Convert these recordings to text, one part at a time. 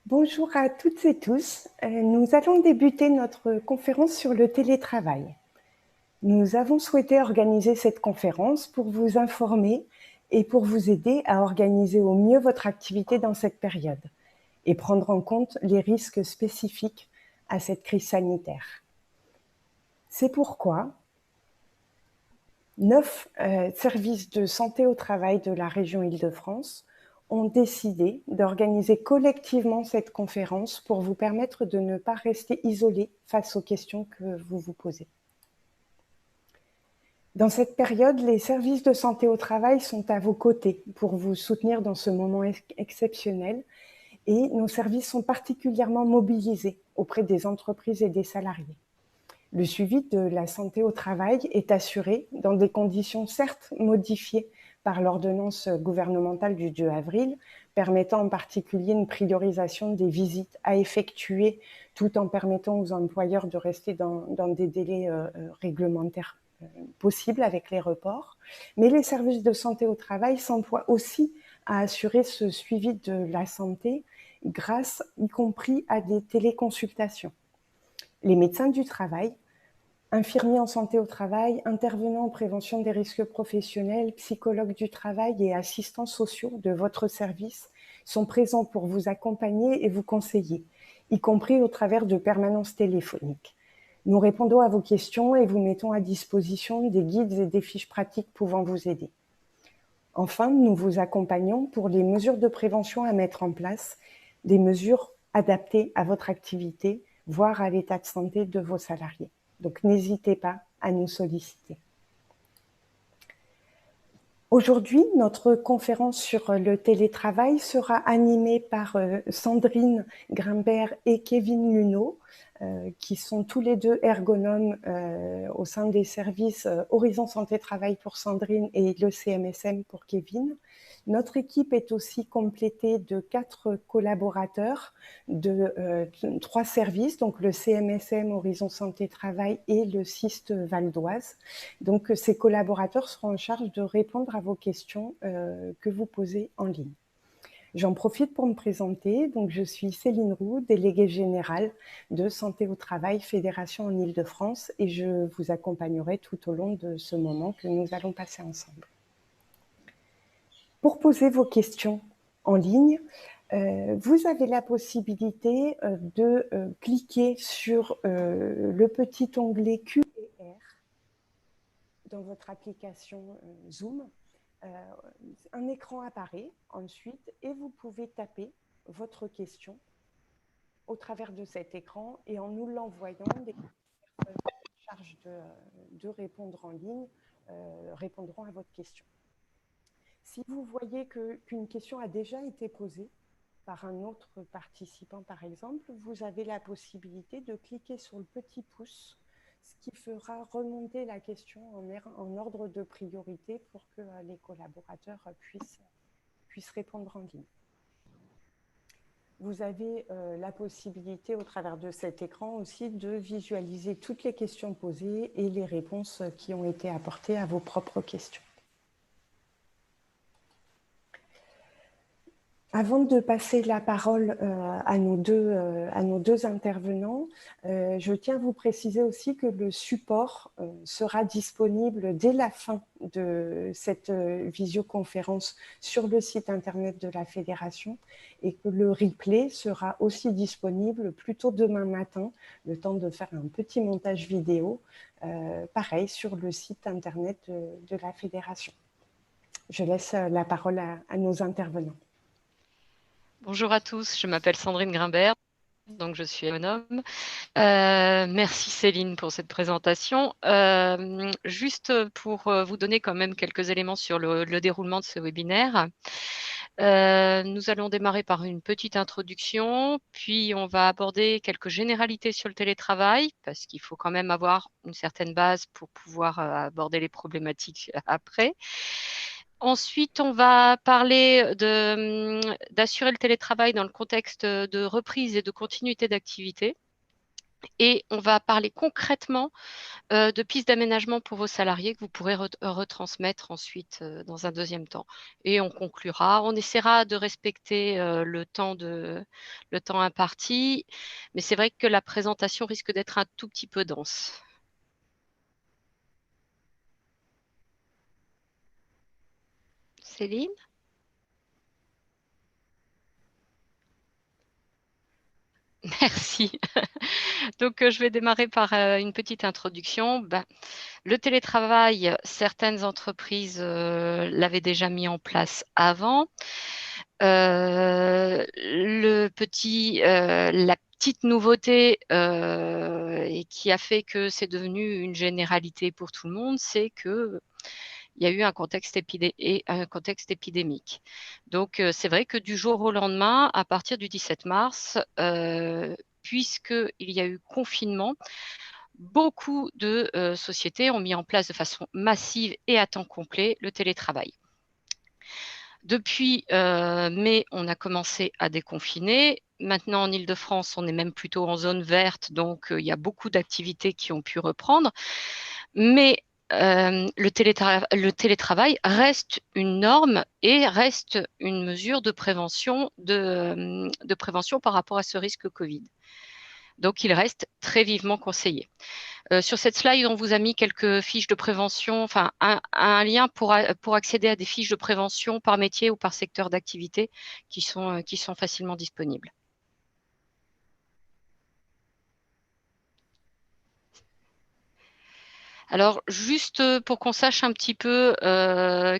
Bonjour à toutes et tous. Nous allons débuter notre conférence sur le télétravail. Nous avons souhaité organiser cette conférence pour vous informer et pour vous aider à organiser au mieux votre activité dans cette période et prendre en compte les risques spécifiques à cette crise sanitaire. C'est pourquoi 9 services de santé au travail de la région Île-de-France ont décidé d'organiser collectivement cette conférence pour vous permettre de ne pas rester isolés face aux questions que vous vous posez. Dans cette période, les services de santé au travail sont à vos côtés pour vous soutenir dans ce moment exceptionnel et nos services sont particulièrement mobilisés auprès des entreprises et des salariés. Le suivi de la santé au travail est assuré dans des conditions certes modifiées par l'ordonnance gouvernementale du 2 avril, permettant en particulier une priorisation des visites à effectuer tout en permettant aux employeurs de rester dans des délais réglementaires possibles avec les reports. Mais les services de santé au travail s'emploient aussi à assurer ce suivi de la santé grâce y compris à des téléconsultations. Les médecins du travail, infirmiers en santé au travail, intervenants en prévention des risques professionnels, psychologues du travail et assistants sociaux de votre service sont présents pour vous accompagner et vous conseiller, y compris au travers de permanences téléphoniques. Nous répondons à vos questions et vous mettons à disposition des guides et des fiches pratiques pouvant vous aider. Enfin, nous vous accompagnons pour les mesures de prévention à mettre en place, des mesures adaptées à votre activité, voire à l'état de santé de vos salariés. Donc, n'hésitez pas à nous solliciter. Aujourd'hui, notre conférence sur le télétravail sera animée par Sandrine Grimbert et Kevin Luneau, qui sont tous les deux ergonomes au sein des services Horizon Santé Travail pour Sandrine et le CMSM pour Kevin. Notre équipe est aussi complétée de 4 collaborateurs de 3 services, donc le CMSM Horizon Santé Travail et le CIST Val d'Oise. Donc ces collaborateurs seront en charge de répondre à vos questions que vous posez en ligne. J'en profite pour me présenter. Donc, je suis Céline Roux, déléguée générale de Santé au Travail, Fédération en Île-de-France, et je vous accompagnerai tout au long de ce moment que nous allons passer ensemble. Pour poser vos questions en ligne, vous avez la possibilité de cliquer sur le petit onglet Q&R dans votre application Zoom. Un écran apparaît ensuite et vous pouvez taper votre question au travers de cet écran et en nous l'envoyant, des personnes en charge de répondre en ligne répondront à votre question. Si vous voyez qu'une question a déjà été posée par un autre participant, par exemple, vous avez la possibilité de cliquer sur le petit pouce, ce qui fera remonter la question en ordre de priorité pour que les collaborateurs puissent répondre en ligne. Vous avez la possibilité, au travers de cet écran aussi, de visualiser toutes les questions posées et les réponses qui ont été apportées à vos propres questions. Avant de passer la parole à nos deux intervenants, je tiens à vous préciser aussi que le support sera disponible dès la fin de cette visioconférence sur le site internet de la Fédération et que le replay sera aussi disponible plutôt demain matin, le temps de faire un petit montage vidéo, pareil, sur le site internet de la Fédération. Je laisse la parole à nos intervenants. Bonjour à tous, je m'appelle Sandrine Grimbert, donc je suis ergonome. Merci Céline pour cette présentation. Juste pour vous donner quand même quelques éléments sur le déroulement de ce webinaire. Nous allons démarrer par une petite introduction, puis on va aborder quelques généralités sur le télétravail, parce qu'il faut quand même avoir une certaine base pour pouvoir aborder les problématiques après. Ensuite, on va parler d'assurer le télétravail dans le contexte de reprise et de continuité d'activité. Et on va parler concrètement de pistes d'aménagement pour vos salariés que vous pourrez retransmettre ensuite dans un deuxième temps. Et on conclura. On essaiera de respecter le temps imparti, mais c'est vrai que la présentation risque d'être un tout petit peu dense. Céline? Merci. Donc, je vais démarrer par une petite introduction. Le télétravail, certaines entreprises l'avaient déjà mis en place avant. La petite nouveauté et qui a fait que c'est devenu une généralité pour tout le monde, c'est que il y a eu un contexte épidémique. Donc, c'est vrai que du jour au lendemain, à partir du 17 mars, puisqu'il y a eu confinement, beaucoup de sociétés ont mis en place de façon massive et à temps complet le télétravail. Depuis mai, on a commencé à déconfiner. Maintenant, en Île-de-France, on est même plutôt en zone verte, donc il y a beaucoup d'activités qui ont pu reprendre. Mais le télétravail reste une norme et reste une mesure de prévention par rapport à ce risque Covid. Donc, il reste très vivement conseillé. Sur cette slide, on vous a mis quelques fiches de prévention, enfin un lien pour accéder à des fiches de prévention par métier ou par secteur d'activité qui sont facilement disponibles. Alors, juste pour qu'on sache un petit peu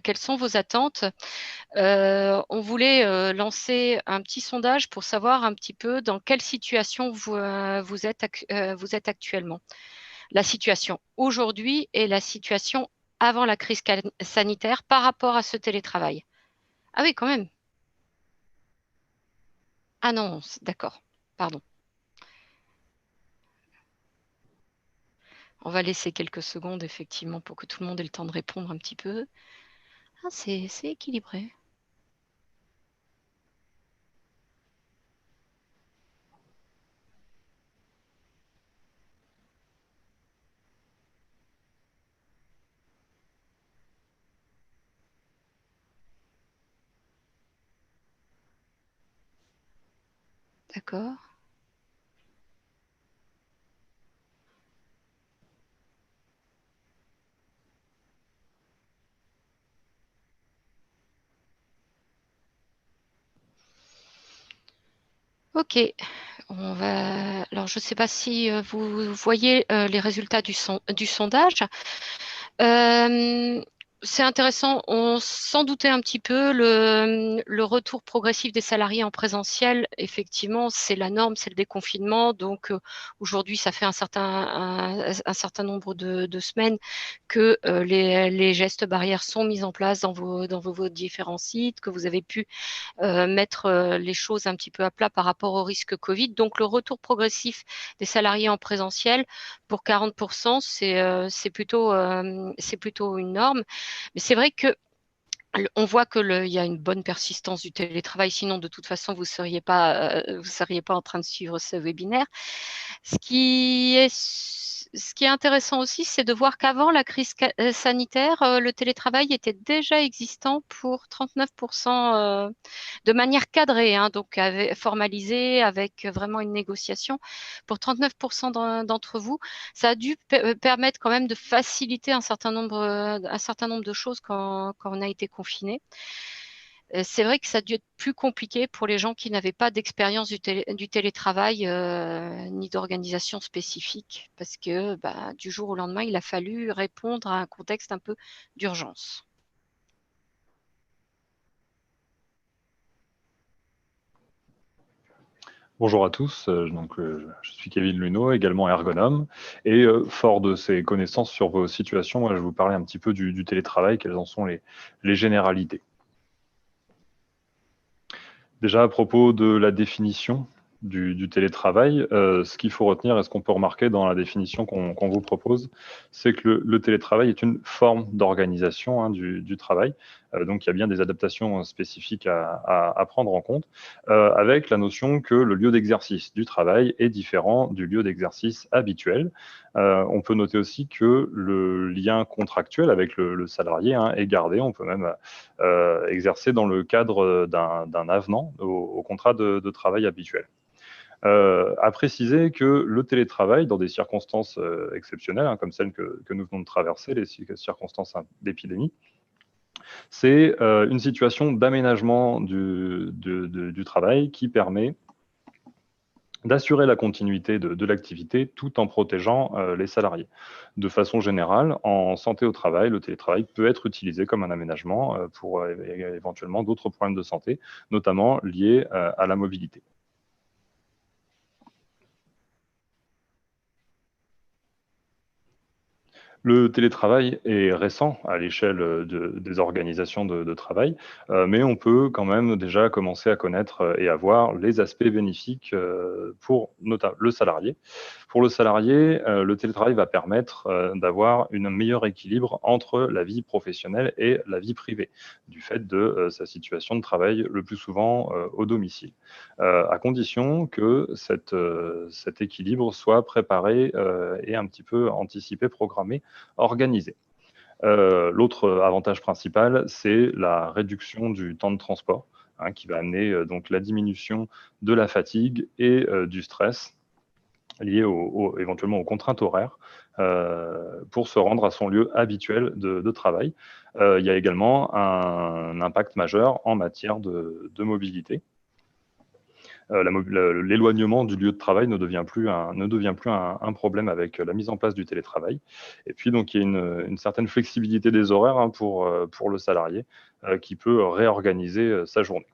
quelles sont vos attentes, on voulait lancer un petit sondage pour savoir un petit peu dans quelle situation vous êtes actuellement. La situation aujourd'hui et la situation avant la crise sanitaire par rapport à ce télétravail. Ah oui, quand même. Ah non, d'accord. Pardon. On va laisser quelques secondes, effectivement, pour que tout le monde ait le temps de répondre un petit peu. Ah, c'est équilibré. D'accord. Ok. Alors, je ne sais pas si vous voyez les résultats du sondage. Euh, c'est intéressant, on s'en doutait un petit peu, le retour progressif des salariés en présentiel, effectivement, c'est la norme, c'est le déconfinement. Donc aujourd'hui, ça fait un certain nombre de semaines que les gestes barrières sont mis en place dans vos différents sites, que vous avez pu mettre les choses un petit peu à plat par rapport au risque Covid. Donc, le retour progressif des salariés en présentiel pour 40%, c'est plutôt une norme. Mais c'est vrai que on voit qu'il y a une bonne persistance du télétravail, sinon de toute façon, vous ne seriez pas en train de suivre ce webinaire. Ce qui est intéressant aussi, c'est de voir qu'avant la crise sanitaire, le télétravail était déjà existant pour 39% de manière cadrée, hein, donc formalisée avec vraiment une négociation. Pour 39% d'entre vous, ça a dû permettre quand même de faciliter un certain nombre de choses quand on a été confiné. C'est vrai que ça a dû être plus compliqué pour les gens qui n'avaient pas d'expérience du télétravail ni d'organisation spécifique, parce que du jour au lendemain, il a fallu répondre à un contexte un peu d'urgence. Bonjour à tous, je suis Kevin Luneau, également ergonome, et fort de ces connaissances sur vos situations, moi, je vais vous parler un petit peu du télétravail, quelles en sont les généralités. Déjà à propos de la définition du télétravail, ce qu'il faut retenir et ce qu'on peut remarquer dans la définition qu'on vous propose, c'est que le télétravail est une forme d'organisation du travail Donc, il y a bien des adaptations spécifiques à prendre en compte, avec la notion que le lieu d'exercice du travail est différent du lieu d'exercice habituel. On peut noter aussi que le lien contractuel avec le salarié est gardé. On peut même exercer dans le cadre d'un avenant au contrat de travail habituel. À préciser que le télétravail, dans des circonstances exceptionnelles, comme celles que nous venons de traverser, les circonstances d'épidémie, c'est une situation d'aménagement du travail qui permet d'assurer la continuité de l'activité tout en protégeant les salariés. De façon générale, en santé au travail, le télétravail peut être utilisé comme un aménagement pour éventuellement d'autres problèmes de santé, notamment liés à la mobilité. Le télétravail est récent à l'échelle des organisations de travail, mais on peut quand même déjà commencer à connaître et à voir les aspects bénéfiques pour le salarié. Pour le salarié, le télétravail va permettre d'avoir un meilleur équilibre entre la vie professionnelle et la vie privée, du fait de sa situation de travail le plus souvent au domicile, à condition que cet équilibre soit préparé et un petit peu anticipé, programmé, organisé. L'autre avantage principal, c'est la réduction du temps de transport, qui va amener donc la diminution de la fatigue et du stress lié éventuellement aux contraintes horaires pour se rendre à son lieu habituel de travail. Il y a également un impact majeur en matière de mobilité. L'éloignement du lieu de travail ne devient plus un problème avec la mise en place du télétravail. Et puis, donc, il y a une certaine flexibilité des horaires pour le salarié qui peut réorganiser sa journée.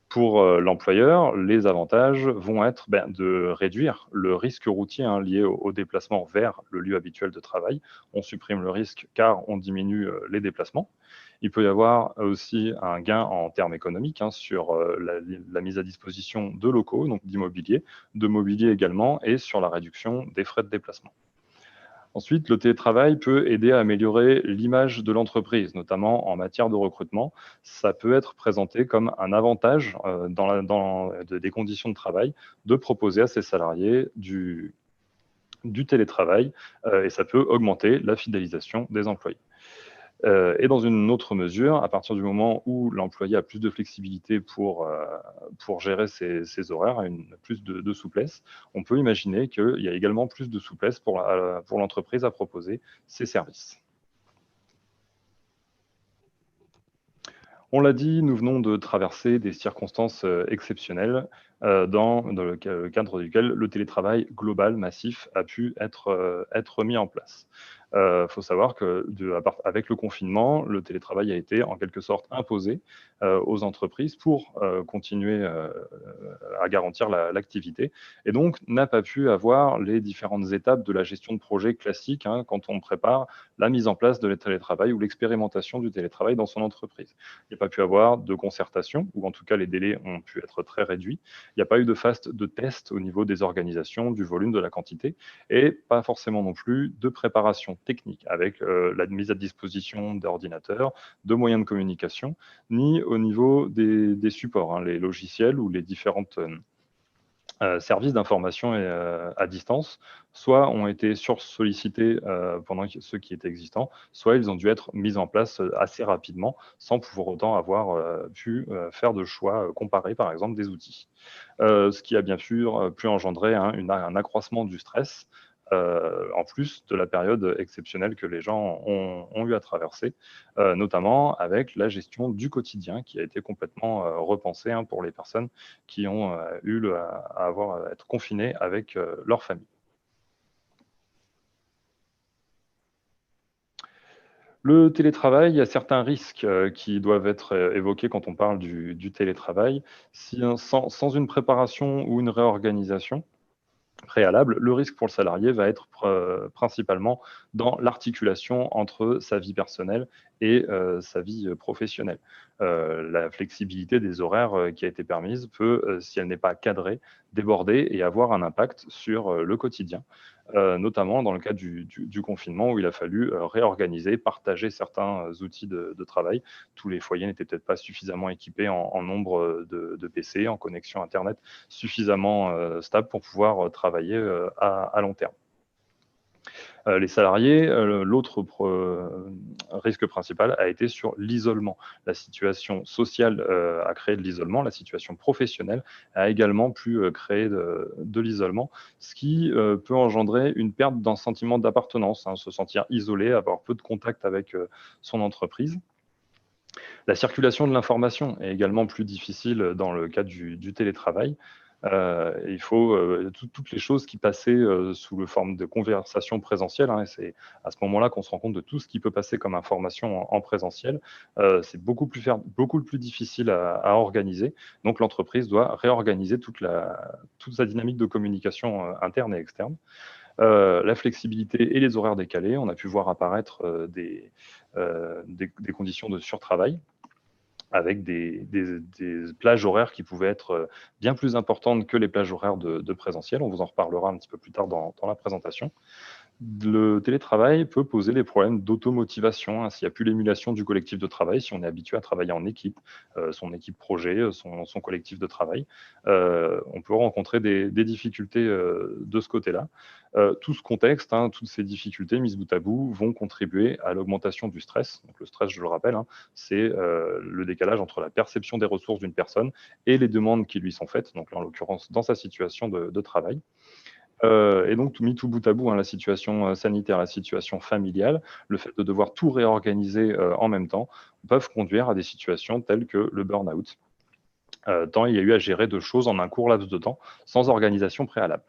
Pour l'employeur, les avantages vont être de réduire le risque routier lié au déplacement vers le lieu habituel de travail. On supprime le risque car on diminue les déplacements. Il peut y avoir aussi un gain en termes économiques sur la mise à disposition de locaux, donc d'immobilier, de mobilier également, et sur la réduction des frais de déplacement. Ensuite, le télétravail peut aider à améliorer l'image de l'entreprise, notamment en matière de recrutement. Ça peut être présenté comme un avantage dans des conditions de travail de proposer à ses salariés du télétravail et ça peut augmenter la fidélisation des employés. Et dans une autre mesure, à partir du moment où l'employé a plus de flexibilité pour gérer ses horaires, plus de souplesse, on peut imaginer qu'il y a également plus de souplesse pour l'entreprise à proposer ses services. On l'a dit, nous venons de traverser des circonstances exceptionnelles dans le cadre duquel le télétravail global massif a pu être mis en place. Faut savoir que avec le confinement, le télétravail a été en quelque sorte imposé aux entreprises pour continuer à garantir l'activité et donc n'a pas pu avoir les différentes étapes de la gestion de projet classique quand on prépare la mise en place de télétravail ou l'expérimentation du télétravail dans son entreprise. Il n'y a pas pu avoir de concertation, ou en tout cas les délais ont pu être très réduits. Il n'y a pas eu de phase de test au niveau des organisations, du volume, de la quantité, et pas forcément non plus de préparation technique avec la mise à disposition d'ordinateurs, de moyens de communication, ni au niveau des supports, les logiciels ou les différentes services d'information à distance, soit ont été sursollicités pendant ceux qui étaient existants, soit ils ont dû être mis en place assez rapidement, sans pour autant avoir pu faire de choix comparés, par exemple, des outils. Ce qui a bien sûr pu engendrer un accroissement du stress, en plus de la période exceptionnelle que les gens ont eu à traverser, notamment avec la gestion du quotidien qui a été complètement repensée pour les personnes qui ont eu à être confinées avec leur famille. Le télétravail, il y a certains risques qui doivent être évoqués quand on parle du télétravail. Sans une préparation ou une réorganisation préalable, le risque pour le salarié va être principalement dans l'articulation entre sa vie personnelle et sa vie professionnelle. La flexibilité des horaires qui a été permise peut, si elle n'est pas cadrée, déborder et avoir un impact sur le quotidien, notamment dans le cas du confinement où il a fallu réorganiser, partager certains outils de travail. Tous les foyers n'étaient peut-être pas suffisamment équipés en nombre de PC, en connexion Internet suffisamment stable pour pouvoir travailler à long terme. Les salariés, l'autre risque principal a été sur l'isolement. La situation sociale a créé de l'isolement, la situation professionnelle a également pu créer de l'isolement, ce qui peut engendrer une perte d'un sentiment d'appartenance, hein, se sentir isolé, avoir peu de contact avec son entreprise. La circulation de l'information est également plus difficile dans le cadre du télétravail. Il faut toutes les choses qui passaient sous la forme de conversation présentielle, hein, et c'est à ce moment-là qu'on se rend compte de tout ce qui peut passer comme information en présentiel. C'est beaucoup plus difficile à organiser. Donc l'entreprise doit réorganiser toute sa dynamique de communication interne et externe. La flexibilité et les horaires décalés, on a pu voir apparaître des conditions de surtravail avec des plages horaires qui pouvaient être bien plus importantes que les plages horaires de présentiel. On vous en reparlera un petit peu plus tard dans la présentation. Le télétravail peut poser des problèmes d'automotivation, hein, s'il n'y a plus l'émulation du collectif de travail, si on est habitué à travailler en équipe, son équipe projet, son collectif de travail, on peut rencontrer des difficultés de ce côté-là. Tout ce contexte, hein, toutes ces difficultés mises bout à bout vont contribuer à l'augmentation du stress. Donc, le stress, je le rappelle, hein, c'est le décalage entre la perception des ressources d'une personne et les demandes qui lui sont faites, donc en l'occurrence dans sa situation de travail. Et donc, mis tout bout à bout, hein, la situation sanitaire, la situation familiale, le fait de devoir tout réorganiser en même temps, peuvent conduire à des situations telles que le burn-out, tant il y a eu à gérer de choses en un court laps de temps, sans organisation préalable.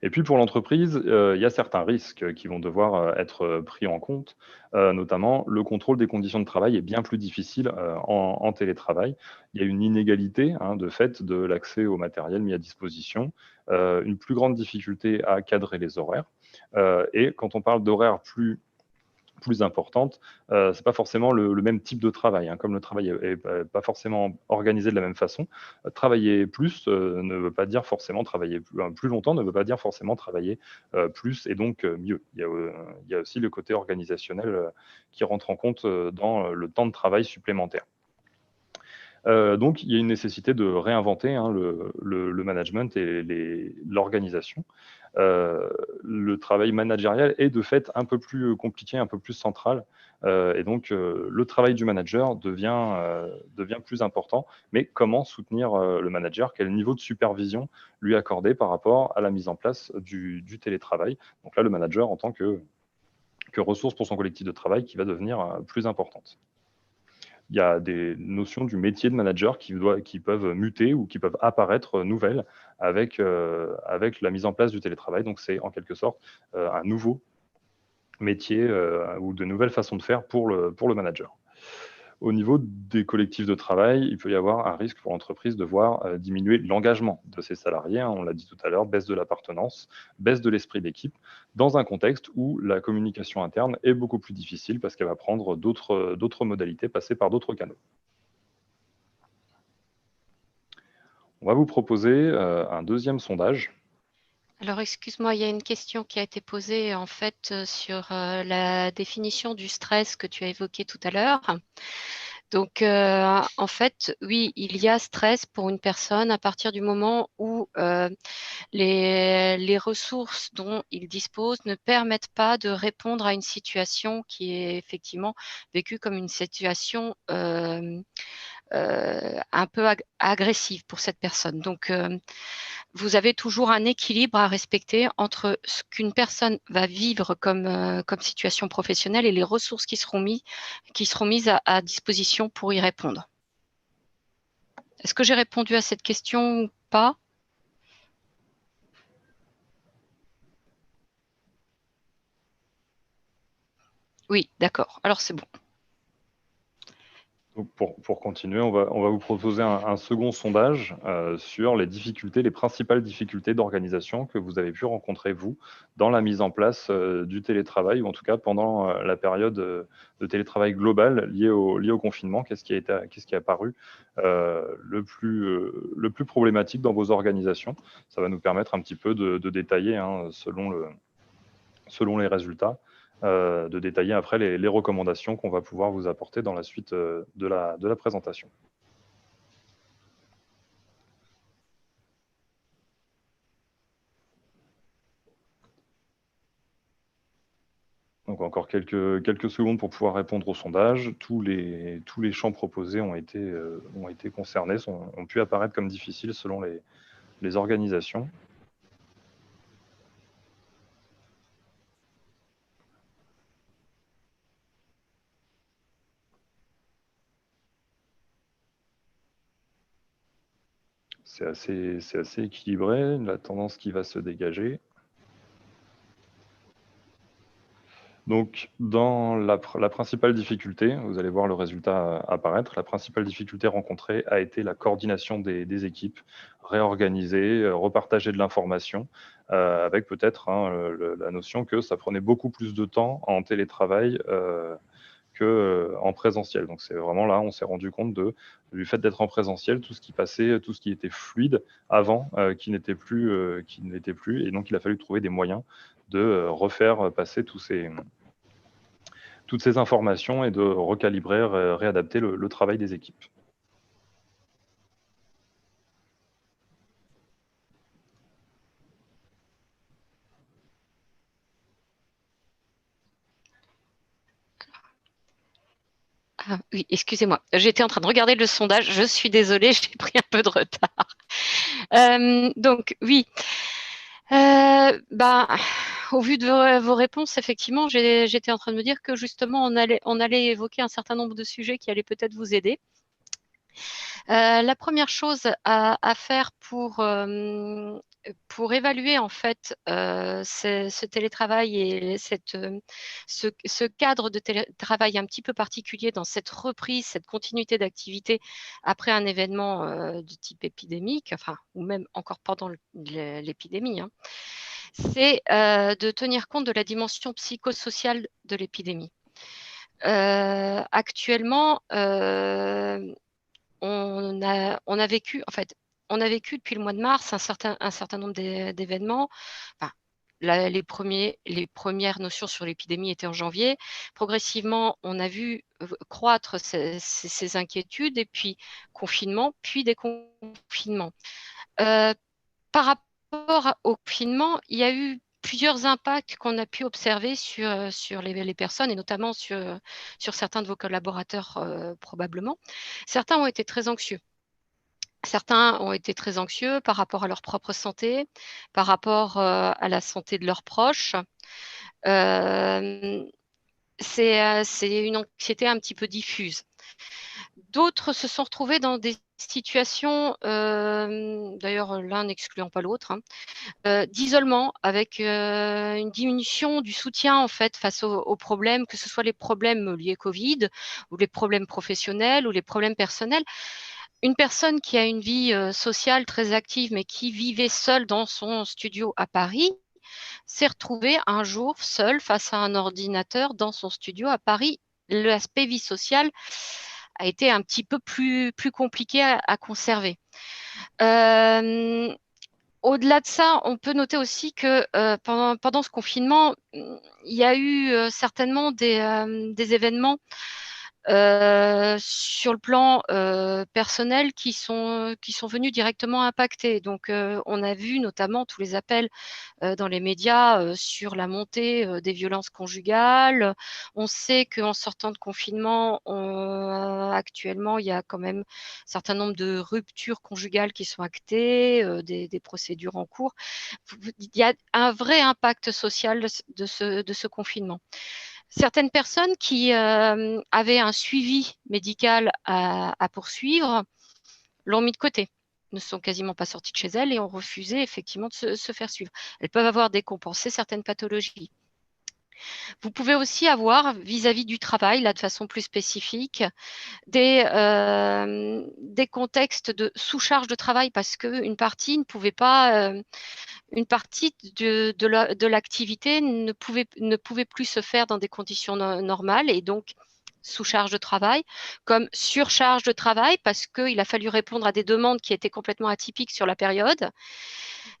Et puis pour l'entreprise, il y a certains risques qui vont devoir être pris en compte, notamment le contrôle des conditions de travail est bien plus difficile en télétravail. Il y a une inégalité, hein, de fait de l'accès au matériel mis à disposition, une plus grande difficulté à cadrer les horaires. Et quand on parle d'horaires plus importante, c'est pas forcément le même type de travail, hein. Comme le travail est pas forcément organisé de la même façon, travailler plus ne veut pas dire forcément travailler plus longtemps, ne veut pas dire forcément travailler plus et donc mieux. Il y a aussi le côté organisationnel qui rentre en compte dans le temps de travail supplémentaire. Donc, il y a une nécessité de réinventer, hein, le management et l'organisation. Le travail managérial est de fait un peu plus compliqué, un peu plus central. Et donc, le travail du manager devient plus important. Mais comment soutenir le manager? Quel niveau de supervision lui accorder par rapport à la mise en place du télétravail? Donc là, le manager en tant que ressource pour son collectif de travail qui va devenir plus importante. Il y a des notions du métier de manager qui peuvent muter ou qui peuvent apparaître nouvelles avec la mise en place du télétravail. Donc, c'est en quelque sorte un nouveau métier ou de nouvelles façons de faire pour le manager. Au niveau des collectifs de travail, il peut y avoir un risque pour l'entreprise de voir diminuer l'engagement de ses salariés, hein, on l'a dit tout à l'heure, baisse de l'appartenance, baisse de l'esprit d'équipe, dans un contexte où la communication interne est beaucoup plus difficile parce qu'elle va prendre d'autres modalités, passer par d'autres canaux. On va vous proposer un deuxième sondage. Alors, excuse-moi, il y a une question qui a été posée en fait sur la définition du stress que tu as évoqué tout à l'heure. Donc, en fait, oui, il y a stress pour une personne à partir du moment où les ressources dont il dispose ne permettent pas de répondre à une situation qui est effectivement vécue comme une situation un peu agressive pour cette personne. Donc, vous avez toujours un équilibre à respecter entre ce qu'une personne va vivre comme situation professionnelle et les ressources qui seront mises à disposition pour y répondre. Est-ce que j'ai répondu à cette question ou pas? Oui, d'accord. Alors, c'est bon. Donc pour continuer, on va vous proposer un second sondage sur les difficultés, les principales difficultés d'organisation que vous avez pu rencontrer, vous, dans la mise en place du télétravail, ou en tout cas pendant la période de télétravail global liée au confinement. Qu'est-ce qui est apparu le plus problématique dans vos organisations? Ça va nous permettre un petit peu de détailler, hein, selon les résultats, de détailler après les recommandations qu'on va pouvoir vous apporter dans la suite de la présentation. Donc encore quelques secondes pour pouvoir répondre au sondage. Tous les champs proposés ont été concernés, ont pu apparaître comme difficiles selon les organisations. C'est assez équilibré, la tendance qui va se dégager. Donc, dans la principale difficulté, vous allez voir le résultat apparaître, la principale difficulté rencontrée a été la coordination des équipes, réorganiser, repartager de l'information, avec peut-être la notion que ça prenait beaucoup plus de temps en télétravail qu'en présentiel. Donc, c'est vraiment là, on s'est rendu compte du fait d'être en présentiel, tout ce qui passait, tout ce qui était fluide avant, qui n'était plus, et donc il a fallu trouver des moyens de refaire passer toutes ces informations et de recalibrer, réadapter le travail des équipes. Ah, oui, excusez-moi, j'étais en train de regarder le sondage, je suis désolée, j'ai pris un peu de retard. Donc oui, au vu de vos réponses, effectivement, j'étais en train de me dire que justement, on allait évoquer un certain nombre de sujets qui allaient peut-être vous aider. La première chose à faire pour évaluer en fait ce télétravail et ce cadre de télétravail un petit peu particulier dans cette reprise, cette continuité d'activité après un événement de type épidémique, enfin, ou même encore pendant l'épidémie, hein, c'est de tenir compte de la dimension psychosociale de l'épidémie. Actuellement, on a vécu, en fait, on a vécu depuis le mois de mars un certain nombre d'événements. Enfin, les premières notions sur l'épidémie étaient en janvier. Progressivement, on a vu croître ces inquiétudes, et puis confinement, puis déconfinement. Par rapport au confinement, il y a eu plusieurs impacts qu'on a pu observer sur les personnes, et notamment sur certains de vos collaborateurs probablement. Certains ont été très anxieux. Certains ont été très anxieux par rapport à leur propre santé, par rapport à la santé de leurs proches. C'est une anxiété un petit peu diffuse. D'autres se sont retrouvés dans des situations, d'ailleurs l'un n'excluant pas l'autre, hein, d'isolement, avec une diminution du soutien en fait face aux problèmes, que ce soit les problèmes liés Covid, ou les problèmes professionnels, ou les problèmes personnels. Une personne qui a une vie sociale très active, mais qui vivait seule dans son studio à Paris, s'est retrouvée un jour seule face à un ordinateur dans son studio à Paris. L'aspect vie sociale a été un petit peu plus compliqué à conserver. Au-delà de ça, on peut noter aussi que pendant ce confinement, il y a eu certainement des événements sur le plan personnel qui sont venus directement impacter. Donc, on a vu notamment tous les appels dans les médias sur la montée des violences conjugales. On sait qu'en sortant de confinement, actuellement, il y a quand même un certain nombre de ruptures conjugales qui sont actées, des procédures en cours. Il y a un vrai impact social de ce confinement. Certaines personnes qui avaient un suivi médical à poursuivre l'ont mis de côté, ne sont quasiment pas sorties de chez elles et ont refusé effectivement de se faire suivre. Elles peuvent avoir décompensé certaines pathologies. Vous pouvez aussi avoir, vis-à-vis du travail, là de façon plus spécifique, des contextes de sous-charge de travail parce qu'une partie ne pouvait pas, une partie de l'activité ne pouvait plus se faire dans des conditions normales et donc sous-charge de travail, comme surcharge de travail parce qu'il a fallu répondre à des demandes qui étaient complètement atypiques sur la période.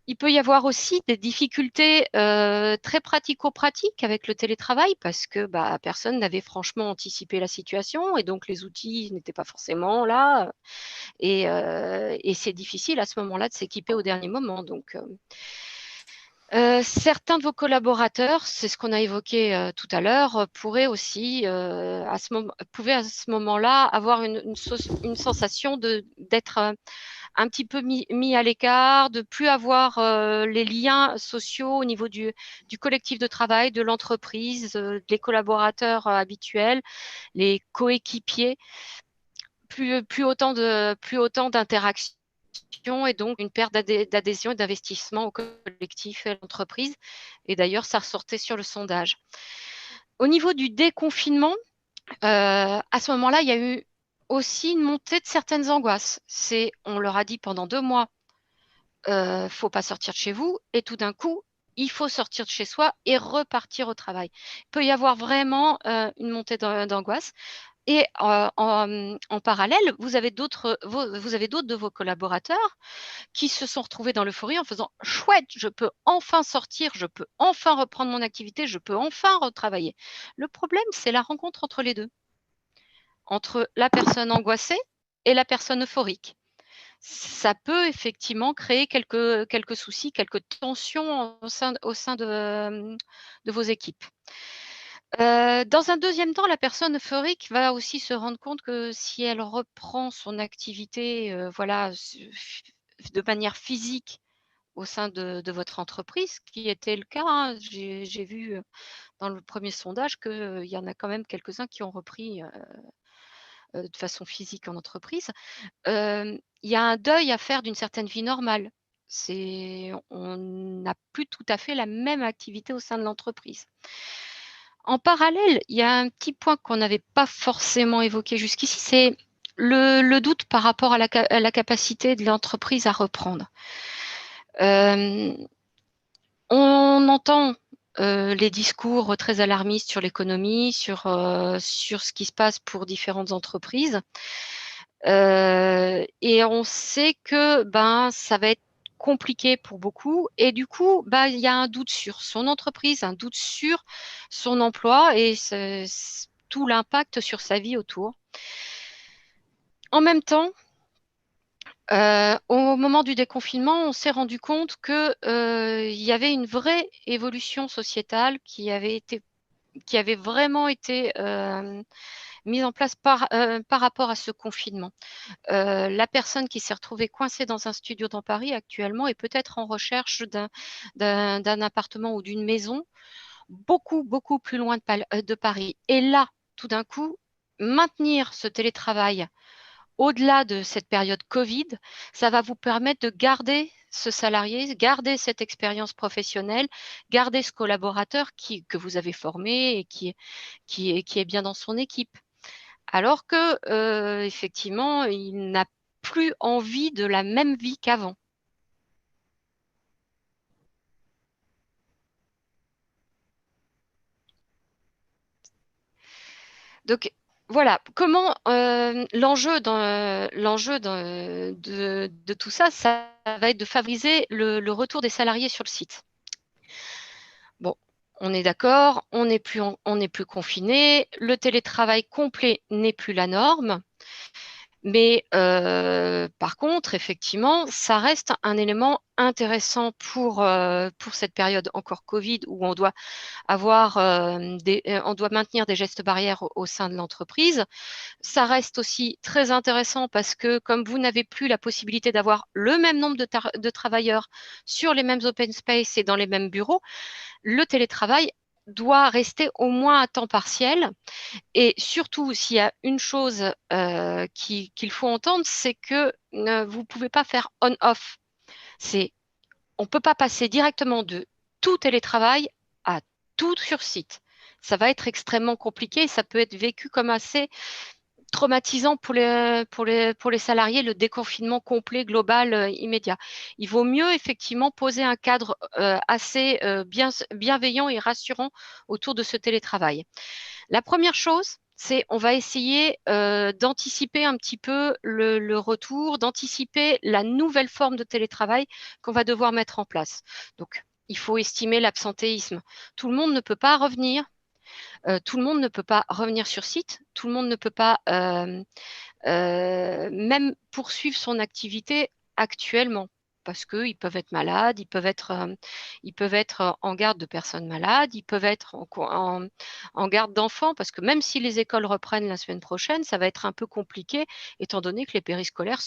Il peut y avoir aussi des difficultés très pratico-pratiques avec le télétravail parce que personne n'avait franchement anticipé la situation et donc les outils n'étaient pas forcément là. Et c'est difficile à ce moment-là de s'équiper au dernier moment. Donc, certains de vos collaborateurs, c'est ce qu'on a évoqué tout à l'heure, pourraient aussi à ce moment-là avoir une sensation d'être un petit peu mis à l'écart, de plus avoir les liens sociaux au niveau du collectif de travail, de l'entreprise, des collaborateurs habituels, les coéquipiers, plus autant d'interactions et donc une perte d'adhésion et d'investissement au collectif et à l'entreprise. Et d'ailleurs, ça ressortait sur le sondage. Au niveau du déconfinement, à ce moment-là, il y a eu aussi une montée de certaines angoisses. On leur a dit pendant 2 mois, faut pas sortir de chez vous, et tout d'un coup, il faut sortir de chez soi et repartir au travail. Il peut y avoir vraiment une montée d'angoisse. Et en parallèle, vous avez d'autres de vos collaborateurs qui se sont retrouvés dans l'euphorie en faisant chouette, je peux enfin sortir, je peux enfin reprendre mon activité, je peux enfin retravailler. Le problème, c'est la rencontre entre les deux, entre la personne angoissée et la personne euphorique. Ça peut effectivement créer quelques soucis, quelques tensions au sein de vos équipes. Dans un deuxième temps, la personne euphorique va aussi se rendre compte que si elle reprend son activité, de manière physique au sein de votre entreprise, ce qui était le cas, hein. J'ai vu dans le premier sondage qu'il y en a quand même quelques-uns qui ont repris de façon physique en entreprise. Il y a un deuil à faire d'une certaine vie normale. On n'a plus tout à fait la même activité au sein de l'entreprise. En parallèle, il y a un petit point qu'on n'avait pas forcément évoqué jusqu'ici, c'est le doute par rapport à la capacité de l'entreprise à reprendre. On entend les discours très alarmistes sur l'économie, sur ce qui se passe pour différentes entreprises. Et on sait que ça va être compliqué pour beaucoup. Et du coup, il y a un doute sur son entreprise, un doute sur son emploi et tout l'impact sur sa vie autour. En même temps, au moment du déconfinement, on s'est rendu compte qu'il y avait une vraie évolution sociétale qui avait vraiment été mise en place par rapport à ce confinement. La personne qui s'est retrouvée coincée dans un studio dans Paris actuellement est peut-être en recherche d'un appartement ou d'une maison beaucoup plus loin de Paris. Et là, tout d'un coup, maintenir ce télétravail au-delà de cette période Covid, ça va vous permettre de garder ce salarié, garder cette expérience professionnelle, garder ce collaborateur que vous avez formé et qui est bien dans son équipe. Alors que, effectivement, il n'a plus envie de la même vie qu'avant. Donc voilà, comment l'enjeu de tout ça, ça va être de favoriser le retour des salariés sur le site. Bon, on est d'accord, on n'est plus confiné, le télétravail complet n'est plus la norme. Mais par contre, effectivement, ça reste un élément intéressant pour cette période encore Covid où on doit on doit maintenir des gestes barrières au sein de l'entreprise. Ça reste aussi très intéressant parce que comme vous n'avez plus la possibilité d'avoir le même nombre de travailleurs sur les mêmes open space et dans les mêmes bureaux, le télétravail doit rester au moins à temps partiel. Et surtout, s'il y a une chose qu'il faut entendre, c'est que vous ne pouvez pas faire on-off. On ne peut pas passer directement de tout télétravail à tout sur site. ça va être extrêmement compliqué. Ça peut être vécu comme assez traumatisant pour les salariés, le déconfinement complet, global, immédiat. Il vaut mieux effectivement poser un cadre assez bienveillant et rassurant autour de ce télétravail. La première chose, c'est on va essayer d'anticiper un petit peu le retour, d'anticiper la nouvelle forme de télétravail qu'on va devoir mettre en place. Donc, il faut estimer l'absentéisme. Tout le monde ne peut pas revenir. Tout le monde ne peut pas revenir sur site. Tout le monde ne peut pas même poursuivre son activité actuellement parce qu'ils peuvent être malades, ils peuvent être en garde de personnes malades, ils peuvent être en garde d'enfants, parce que même si les écoles reprennent la semaine prochaine, ça va être un peu compliqué, étant donné que les périscolaires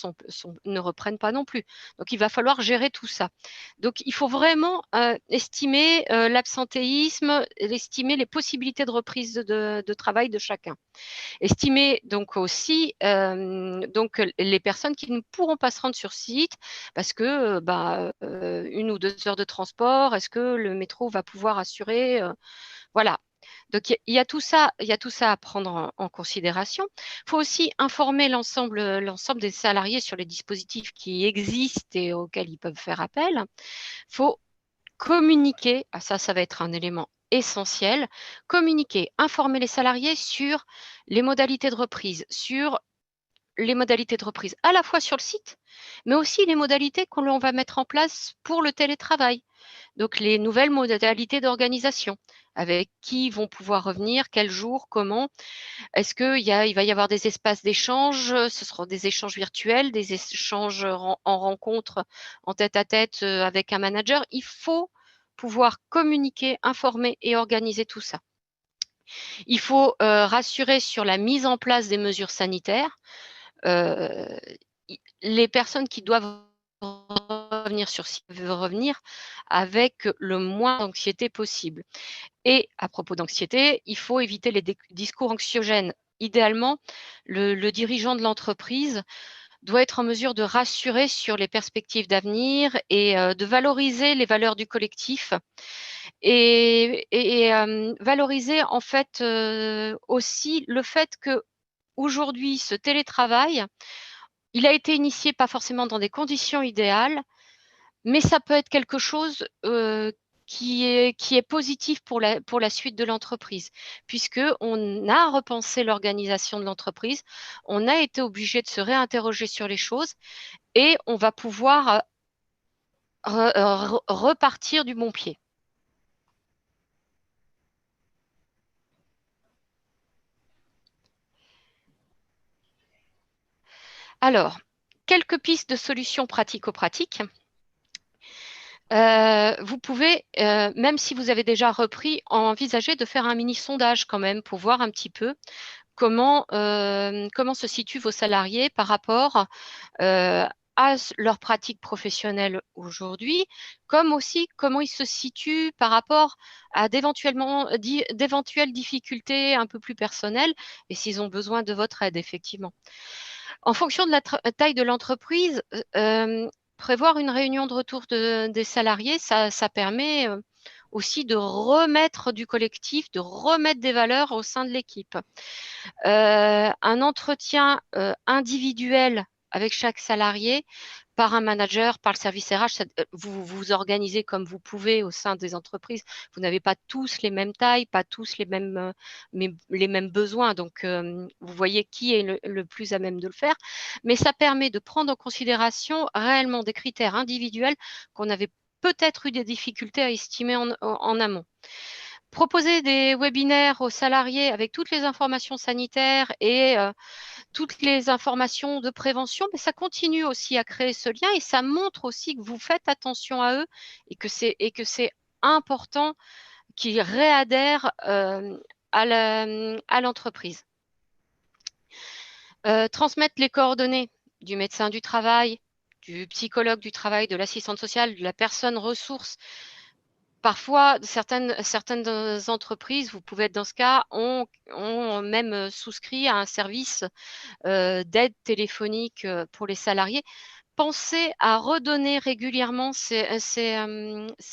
ne reprennent pas non plus. Donc, il va falloir gérer tout ça. Donc, il faut vraiment estimer l'absentéisme, estimer les possibilités de reprise de travail de chacun. Estimer donc aussi donc les personnes qui ne pourront pas se rendre sur site parce que 1 ou 2 heures de transport, est-ce que le métro va pouvoir assurer voilà. Donc il y a tout ça à prendre en considération. Il faut aussi informer l'ensemble des salariés sur les dispositifs qui existent et auxquels ils peuvent faire appel. Il faut communiquer, ça va être un élément essentiel, communiquer, informer les salariés sur les modalités de reprise, à la fois sur le site, mais aussi les modalités que l'on va mettre en place pour le télétravail. Donc les nouvelles modalités d'organisation, avec qui vont pouvoir revenir, quel jour, comment. Est-ce qu'il va y avoir des espaces d'échange? Ce seront des échanges virtuels, des échanges en rencontre, en tête-à-tête avec un manager. Il faut pouvoir communiquer, informer et organiser tout ça. Il faut rassurer sur la mise en place des mesures sanitaires. Les personnes qui doivent revenir sur site veulent revenir avec le moins d'anxiété possible. Et à propos d'anxiété, il faut éviter les discours anxiogènes. Idéalement, le dirigeant de l'entreprise doit être en mesure de rassurer sur les perspectives d'avenir et de valoriser les valeurs du collectif et valoriser en fait aussi le fait que aujourd'hui ce télétravail, il a été initié pas forcément dans des conditions idéales, mais ça peut être quelque chose qui est positif pour la suite de l'entreprise, puisqu'on a repensé l'organisation de l'entreprise, on a été obligé de se réinterroger sur les choses et on va pouvoir repartir du bon pied. Alors, quelques pistes de solutions pratico-pratiques. Vous pouvez, même si vous avez déjà repris, envisager de faire un mini sondage quand même pour voir un petit peu comment se situent vos salariés par rapport à leur pratique professionnelle aujourd'hui, comme aussi comment ils se situent par rapport à d'éventuelles difficultés un peu plus personnelles et s'ils ont besoin de votre aide, effectivement. En fonction de la taille de l'entreprise, prévoir une réunion de retour des salariés, ça permet aussi de remettre du collectif, de remettre des valeurs au sein de l'équipe. Un entretien individuel avec chaque salarié par un manager, par le service RH, vous vous organisez comme vous pouvez au sein des entreprises. Vous n'avez pas tous les mêmes tailles, pas tous les mêmes besoins. Donc, vous voyez qui est le plus à même de le faire. Mais ça permet de prendre en considération réellement des critères individuels qu'on avait peut-être eu des difficultés à estimer en amont. Proposer des webinaires aux salariés avec toutes les informations sanitaires et toutes les informations de prévention, mais ça continue aussi à créer ce lien et ça montre aussi que vous faites attention à eux et que c'est important qu'ils réadhèrent à l'entreprise. Transmettre les coordonnées du médecin du travail, du psychologue du travail, de l'assistante sociale, de la personne ressource. Parfois, certaines entreprises, vous pouvez être dans ce cas, ont même souscrit à un service d'aide téléphonique pour les salariés. pensez à redonner régulièrement ces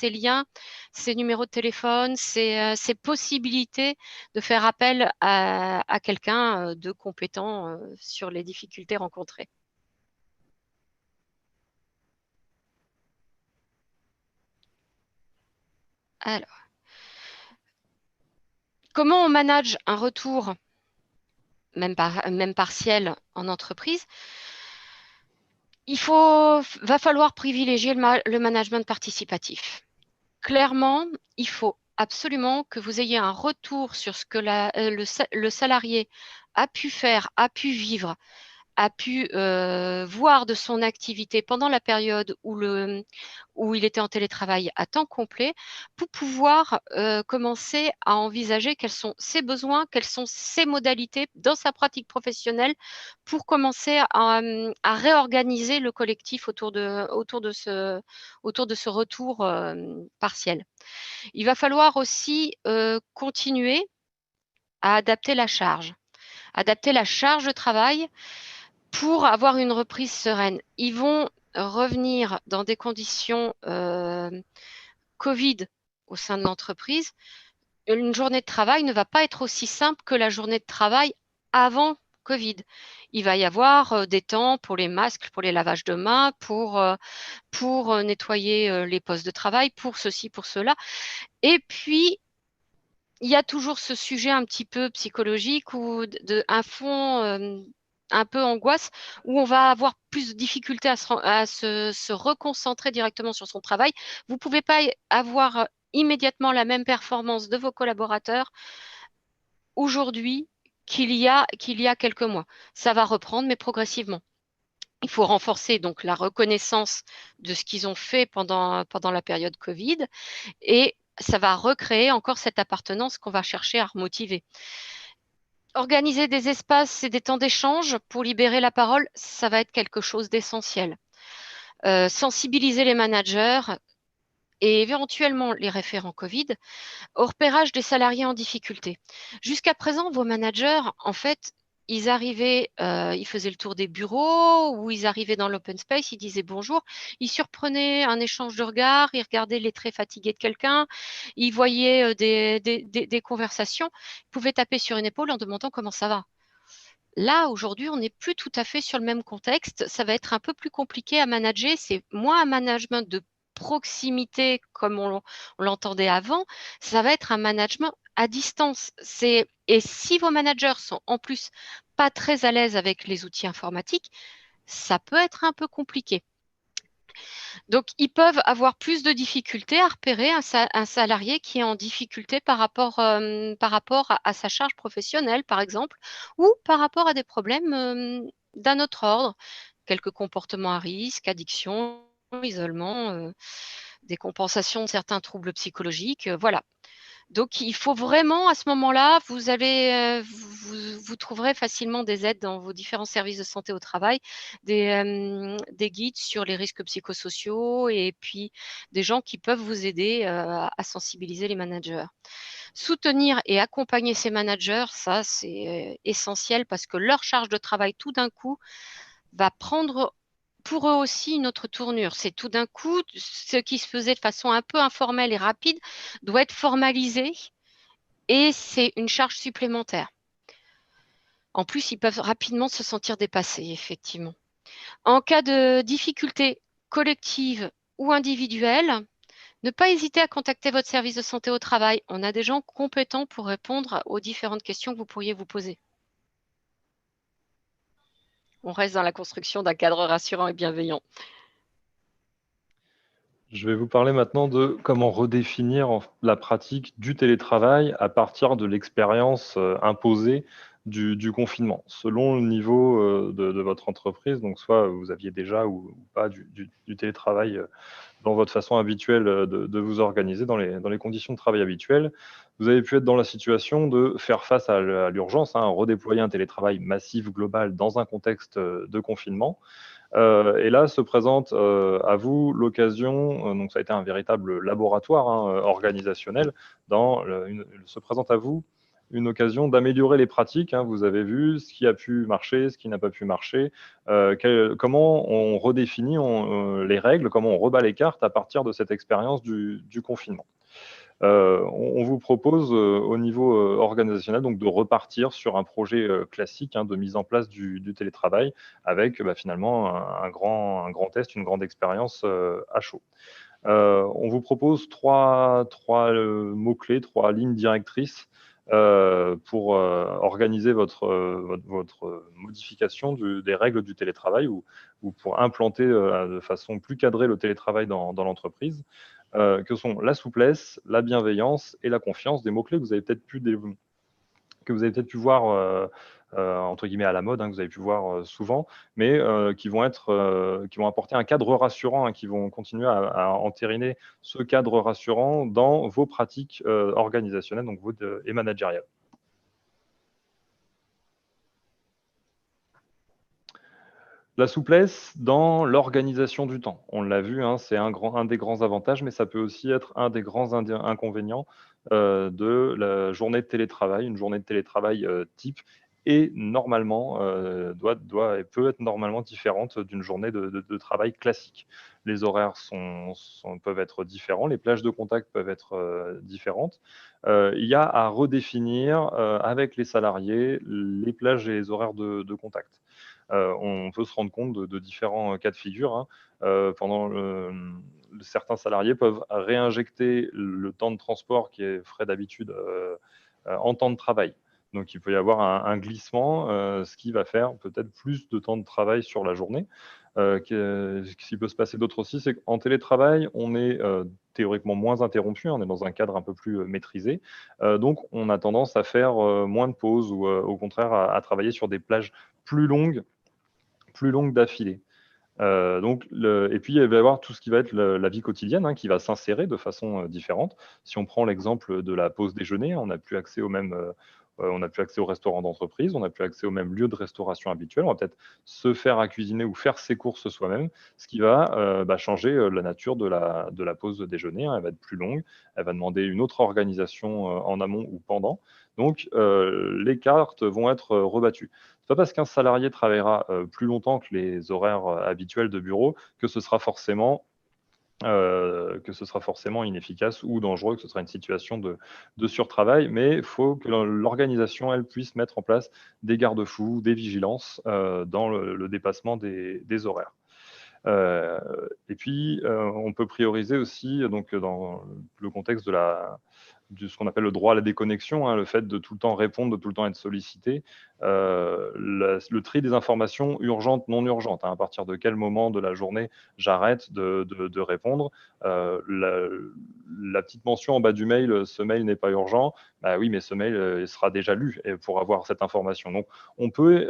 liens, ces numéros de téléphone, ces possibilités de faire appel à quelqu'un de compétent sur les difficultés rencontrées. Alors, comment on manage un retour, même partiel, en entreprise? Va falloir privilégier le management participatif. Clairement, il faut absolument que vous ayez un retour sur ce que le salarié a pu faire, a pu vivre, a pu voir de son activité pendant la période où il était en télétravail à temps complet, pour pouvoir commencer à envisager quels sont ses besoins, quelles sont ses modalités dans sa pratique professionnelle, pour commencer à réorganiser le collectif autour de ce retour partiel. Il va falloir aussi continuer à adapter la charge de travail pour avoir une reprise sereine. Ils vont revenir dans des conditions Covid au sein de l'entreprise. Une journée de travail ne va pas être aussi simple que la journée de travail avant Covid. Il va y avoir des temps pour les masques, pour les lavages de mains, pour nettoyer les postes de travail, pour ceci, pour cela. Et puis, il y a toujours ce sujet un petit peu psychologique ou un fond un peu angoisse, où on va avoir plus de difficultés à se reconcentrer directement sur son travail. Vous ne pouvez pas avoir immédiatement la même performance de vos collaborateurs aujourd'hui qu'il y a quelques mois. Ça va reprendre, mais progressivement. Il faut renforcer donc la reconnaissance de ce qu'ils ont fait pendant la période Covid, et ça va recréer encore cette appartenance qu'on va chercher à remotiver. Organiser des espaces et des temps d'échange pour libérer la parole, ça va être quelque chose d'essentiel. Sensibiliser les managers et éventuellement les référents Covid au repérage des salariés en difficulté. Jusqu'à présent, vos managers, en fait, ils arrivaient, ils faisaient le tour des bureaux, ou ils arrivaient dans l'open space, ils disaient bonjour, ils surprenaient un échange de regards, ils regardaient les traits fatigués de quelqu'un, ils voyaient des conversations, ils pouvaient taper sur une épaule en demandant comment ça va. Là, aujourd'hui, on n'est plus tout à fait sur le même contexte. Ça va être un peu plus compliqué à manager. C'est moins un management de proximité comme on l'entendait avant. Ça va être un management à distance. Et si vos managers sont en plus pas très à l'aise avec les outils informatiques, ça peut être un peu compliqué. Donc, ils peuvent avoir plus de difficultés à repérer un salarié qui est en difficulté par rapport à sa charge professionnelle, par exemple, ou par rapport à des problèmes d'un autre ordre, quelques comportements à risque, addiction, isolement, des compensations de certains troubles psychologiques, voilà. Donc, il faut vraiment, à ce moment-là, vous trouverez facilement des aides dans vos différents services de santé au travail, des guides sur les risques psychosociaux, et puis des gens qui peuvent vous aider à sensibiliser les managers. Soutenir et accompagner ces managers, ça, c'est essentiel, parce que leur charge de travail, tout d'un coup, va prendre pour eux aussi une autre tournure. C'est tout d'un coup, ce qui se faisait de façon un peu informelle et rapide doit être formalisé, et c'est une charge supplémentaire. En plus, ils peuvent rapidement se sentir dépassés, effectivement. En cas de difficulté collective ou individuelle, ne pas hésiter à contacter votre service de santé au travail. On a des gens compétents pour répondre aux différentes questions que vous pourriez vous poser. On reste dans la construction d'un cadre rassurant et bienveillant. Je vais vous parler maintenant de comment redéfinir la pratique du télétravail à partir de l'expérience imposée du confinement, selon le niveau de votre entreprise. Donc, soit vous aviez déjà ou pas du télétravail dans votre façon habituelle de vous organiser dans les conditions de travail habituelles. Vous avez pu être dans la situation de faire face à l'urgence, redéployer un télétravail massif global dans un contexte de confinement. Et là se présente à vous l'occasion, donc ça a été un véritable laboratoire organisationnel, se présente à vous une occasion d'améliorer les pratiques. Vous avez vu ce qui a pu marcher, ce qui n'a pas pu marcher, comment on redéfinit les règles, comment on rebat les cartes à partir de cette expérience du confinement. On vous propose au niveau organisationnel donc de repartir sur un projet classique de mise en place du télétravail avec finalement un grand test, une grande expérience à chaud. On vous propose trois mots-clés, 3 lignes directrices pour organiser votre modification des règles du télétravail ou pour implanter de façon plus cadrée le télétravail dans l'entreprise, que sont la souplesse, la bienveillance et la confiance, des mots-clés que vous avez peut-être pu voir entre guillemets à la mode, que vous avez pu voir souvent, mais qui vont apporter un cadre rassurant, qui vont continuer à entériner ce cadre rassurant dans vos pratiques organisationnelles donc et managériales. La souplesse dans l'organisation du temps. On l'a vu, c'est un des grands avantages, mais ça peut aussi être un des grands inconvénients de la journée de télétravail. Une journée de télétravail type et normalement peut être normalement différente d'une journée de travail classique. Les horaires peuvent être différents, les plages de contact peuvent être différentes. Il y a à redéfinir avec les salariés les plages et les horaires de contact. On peut se rendre compte de différents cas de figure. Certains salariés peuvent réinjecter le temps de transport qui est frais d'habitude en temps de travail. Donc, il peut y avoir un glissement, ce qui va faire peut-être plus de temps de travail sur la journée. Ce qui peut se passer d'autre aussi, c'est qu'en télétravail, on est théoriquement moins interrompu, on est dans un cadre un peu plus maîtrisé. Donc, on a tendance à faire moins de pauses ou au contraire à travailler sur des plages plus longues d'affilée. Et puis, il va y avoir tout ce qui va être la vie quotidienne qui va s'insérer de façon différente. Si on prend l'exemple de la pause déjeuner, on n'a plus accès au restaurant d'entreprise, on n'a plus accès au même lieu de restauration habituel. On va peut-être se faire à cuisiner ou faire ses courses soi-même, ce qui va changer la nature de la pause de déjeuner. Elle va être plus longue, elle va demander une autre organisation en amont ou pendant. Donc, les cartes vont être rebattues. Ce n'est pas parce qu'un salarié travaillera plus longtemps que les horaires habituels de bureau que ce sera forcément inefficace ou dangereux, que ce sera une situation de surtravail, mais il faut que l'organisation, elle, puisse mettre en place des garde-fous, des vigilances dans le dépassement des horaires. Et puis, on peut prioriser aussi, donc, dans le contexte de ce qu'on appelle le droit à la déconnexion, le fait de tout le temps répondre, de tout le temps être sollicité, le tri des informations urgentes, non urgentes. À partir de quel moment de la journée j'arrête de répondre. La petite mention en bas du mail, ce mail n'est pas urgent. Bah oui, mais ce mail il sera déjà lu pour avoir cette information. Donc, on peut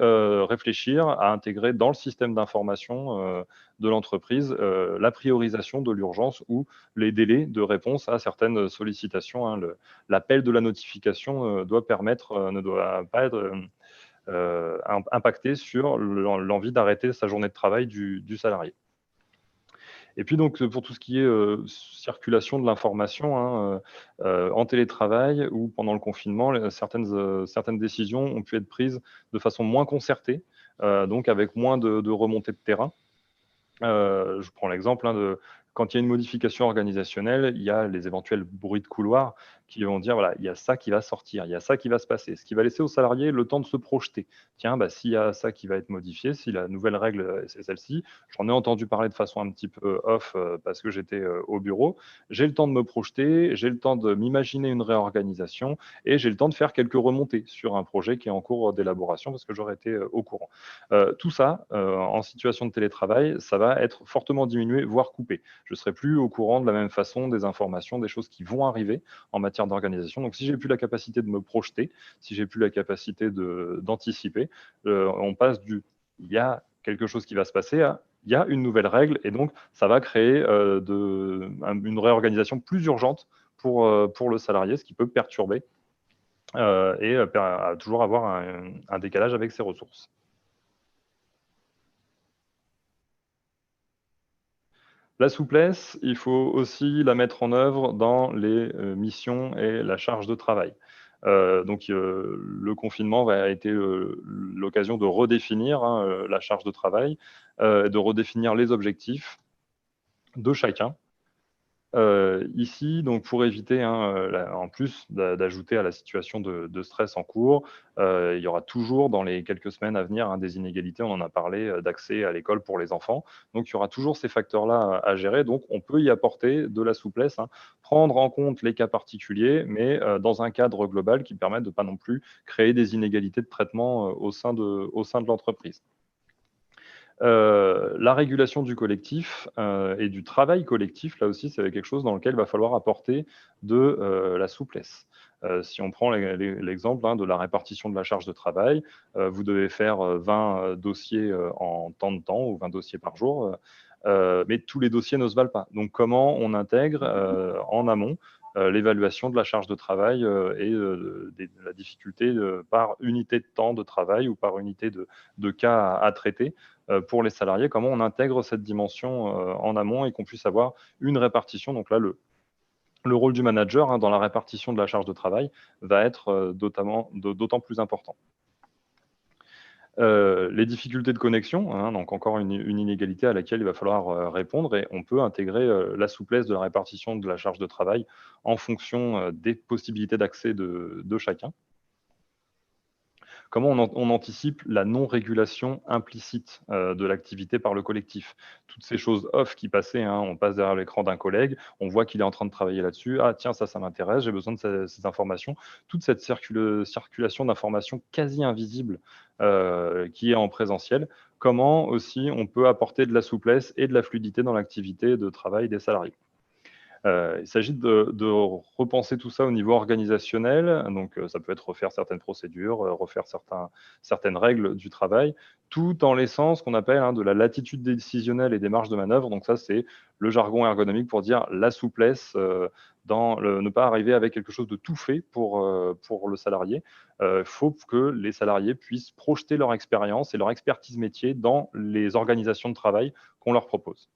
réfléchir à intégrer dans le système d'information de l'entreprise la priorisation de l'urgence ou les délais de réponse à certaines sollicitations. L'appel de la notification ne doit pas être impacté sur l'envie d'arrêter sa journée de travail du salarié. Et puis donc pour tout ce qui est circulation de l'information en télétravail ou pendant le confinement, certaines décisions ont pu être prises de façon moins concertée, donc avec moins de remontées de terrain. Je prends l'exemple quand il y a une modification organisationnelle, il y a les éventuels bruits de couloir qui vont dire, voilà, il y a ça qui va sortir, il y a ça qui va se passer, ce qui va laisser aux salariés le temps de se projeter. Tiens, s'il y a ça qui va être modifié, si la nouvelle règle, c'est celle-ci, j'en ai entendu parler de façon un petit peu off parce que j'étais au bureau, j'ai le temps de me projeter, j'ai le temps de m'imaginer une réorganisation et j'ai le temps de faire quelques remontées sur un projet qui est en cours d'élaboration parce que j'aurais été au courant. Tout ça, en situation de télétravail, ça va être fortement diminué, voire coupé. Je ne serai plus au courant de la même façon des informations, des choses qui vont arriver en matière d'organisation. Donc, si j'ai plus la capacité de me projeter, si j'ai plus la capacité d'anticiper, on passe il y a quelque chose qui va se passer à il y a une nouvelle règle et donc ça va créer une réorganisation plus urgente pour le salarié, ce qui peut perturber et toujours avoir un décalage avec ses ressources. La souplesse, il faut aussi la mettre en œuvre dans les missions et la charge de travail. Donc, le confinement a été l'occasion de redéfinir la charge de travail, de redéfinir les objectifs de chacun. Ici, donc pour éviter, en plus d'ajouter à la situation de stress en cours, il y aura toujours dans les quelques semaines à venir des inégalités, on en a parlé, d'accès à l'école pour les enfants. Donc, il y aura toujours ces facteurs-là à gérer. Donc, on peut y apporter de la souplesse, prendre en compte les cas particuliers, mais dans un cadre global qui permette de ne pas non plus créer des inégalités de traitement au sein de l'entreprise. La régulation du collectif et du travail collectif, là aussi, c'est quelque chose dans lequel il va falloir apporter de la souplesse. Si on prend l'exemple de la répartition de la charge de travail, vous devez faire 20 dossiers en temps de temps ou 20 dossiers par jour, mais tous les dossiers ne se valent pas. Donc, comment on intègre en amont l'évaluation de la charge de travail et de la difficulté par unité de temps de travail ou par unité de cas à traiter pour les salariés, comment on intègre cette dimension en amont et qu'on puisse avoir une répartition. Donc là, le rôle du manager dans la répartition de la charge de travail va être d'autant plus important. Les difficultés de connexion, donc encore une inégalité à laquelle il va falloir répondre, et on peut intégrer la souplesse de la répartition de la charge de travail en fonction des possibilités d'accès de chacun. Comment on anticipe la non-régulation implicite de l'activité par le collectif? Toutes ces choses off qui passaient, on passe derrière l'écran d'un collègue, on voit qu'il est en train de travailler là-dessus. Ah tiens, ça m'intéresse, j'ai besoin de ces informations. Toute cette circulation d'informations quasi invisible qui est en présentiel. Comment aussi on peut apporter de la souplesse et de la fluidité dans l'activité de travail des salariés? Il s'agit de repenser tout ça au niveau organisationnel. Donc, ça peut être refaire certaines procédures, refaire certaines règles du travail, tout en laissant ce qu'on appelle de la latitude décisionnelle et des marges de manœuvre. Donc, ça, c'est le jargon ergonomique pour dire la souplesse dans ne pas arriver avec quelque chose de tout fait pour le salarié. Il faut que les salariés puissent projeter leur expérience et leur expertise métier dans les organisations de travail qu'on leur propose.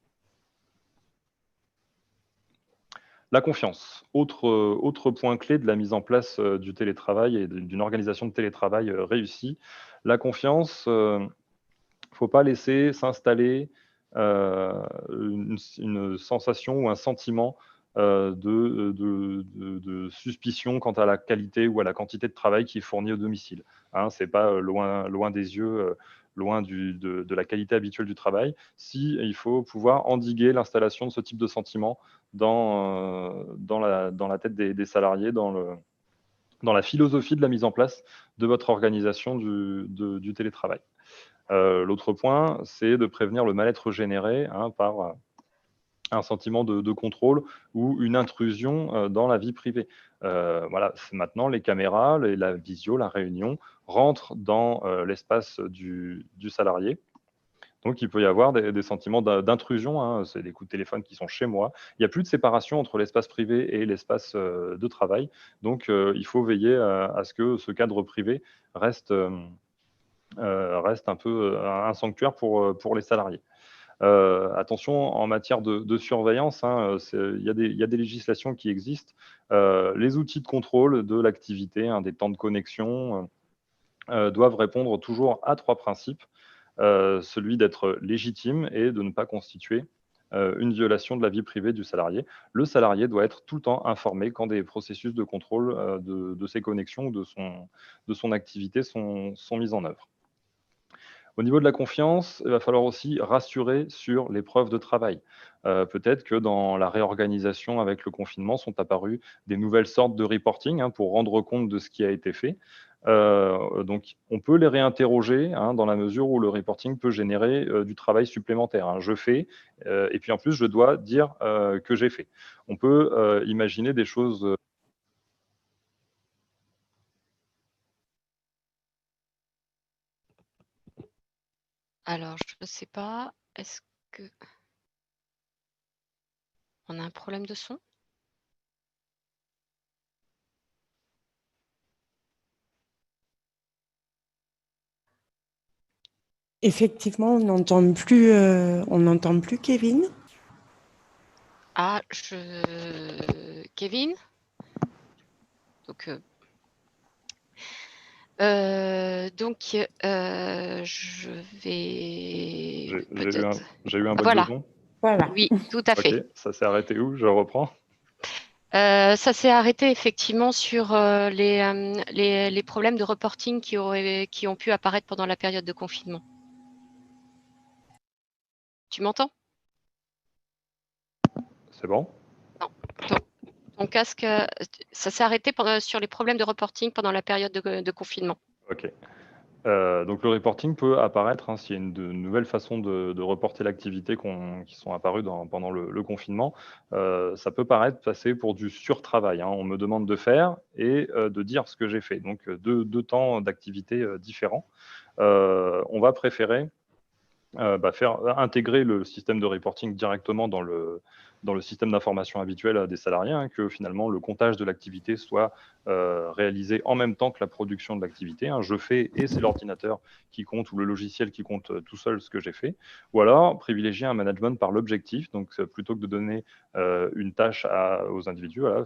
La confiance, autre point clé de la mise en place du télétravail et d'une organisation de télétravail réussie. La confiance, il ne faut pas laisser s'installer une sensation ou un sentiment de suspicion quant à la qualité ou à la quantité de travail qui est fourni au domicile. Ce n'est pas loin des yeux, loin de la qualité habituelle du travail. Il faut pouvoir endiguer l'installation de ce type de sentiment dans la tête des salariés, dans la philosophie de la mise en place de votre organisation du télétravail. L'autre point, c'est de prévenir le mal-être généré par un sentiment de contrôle ou une intrusion dans la vie privée. Voilà, maintenant, les caméras, la visio, la réunion rentrent dans l'espace du salarié. Donc, il peut y avoir des sentiments d'intrusion. C'est des coups de téléphone qui sont chez moi. Il n'y a plus de séparation entre l'espace privé et l'espace de travail. Donc, il faut veiller à ce que ce cadre privé reste un peu un sanctuaire pour les salariés. Attention, en matière de surveillance, il y a des législations qui existent. Les outils de contrôle de l'activité, des temps de connexion, doivent répondre toujours à 3 principes. Celui d'être légitime et de ne pas constituer une violation de la vie privée du salarié. Le salarié doit être tout le temps informé quand des processus de contrôle de ses connexions ou de son activité sont mis en œuvre. Au niveau de la confiance, il va falloir aussi rassurer sur les preuves de travail. Peut-être que dans la réorganisation avec le confinement sont apparues des nouvelles sortes de reporting pour rendre compte de ce qui a été fait. Donc, on peut les réinterroger dans la mesure où le reporting peut générer du travail supplémentaire. Je fais, et puis en plus, je dois dire que j'ai fait. On peut imaginer des choses. Alors, je ne sais pas, est-ce que on a un problème de son? Effectivement, on n'entend plus Kevin. Ah, Kevin? Donc, Donc, je vais peut-être… J'ai eu un bug de Voilà, son. Voilà. oui, tout à Ok, fait. ça s'est arrêté où? Je reprends. Ça s'est arrêté effectivement sur les problèmes de reporting qui ont pu apparaître pendant la période de confinement. Tu m'entends? C'est bon? Non. Ton casque, ça s'est arrêté sur les problèmes de reporting pendant la période de confinement. Ok. Donc le reporting peut apparaître s'il y a de nouvelles façons de reporter l'activité qui sont apparues pendant le confinement. Ça peut passer pour du surtravail. On me demande de faire et de dire ce que j'ai fait. Donc deux temps d'activité différents. On va préférer faire intégrer le système de reporting directement dans le système d'information habituel des salariés, que finalement le comptage de l'activité soit réalisé en même temps que la production de l'activité. Je fais et c'est l'ordinateur qui compte ou le logiciel qui compte tout seul ce que j'ai fait. Ou alors privilégier un management par l'objectif, donc plutôt que de donner une tâche aux individus, voilà,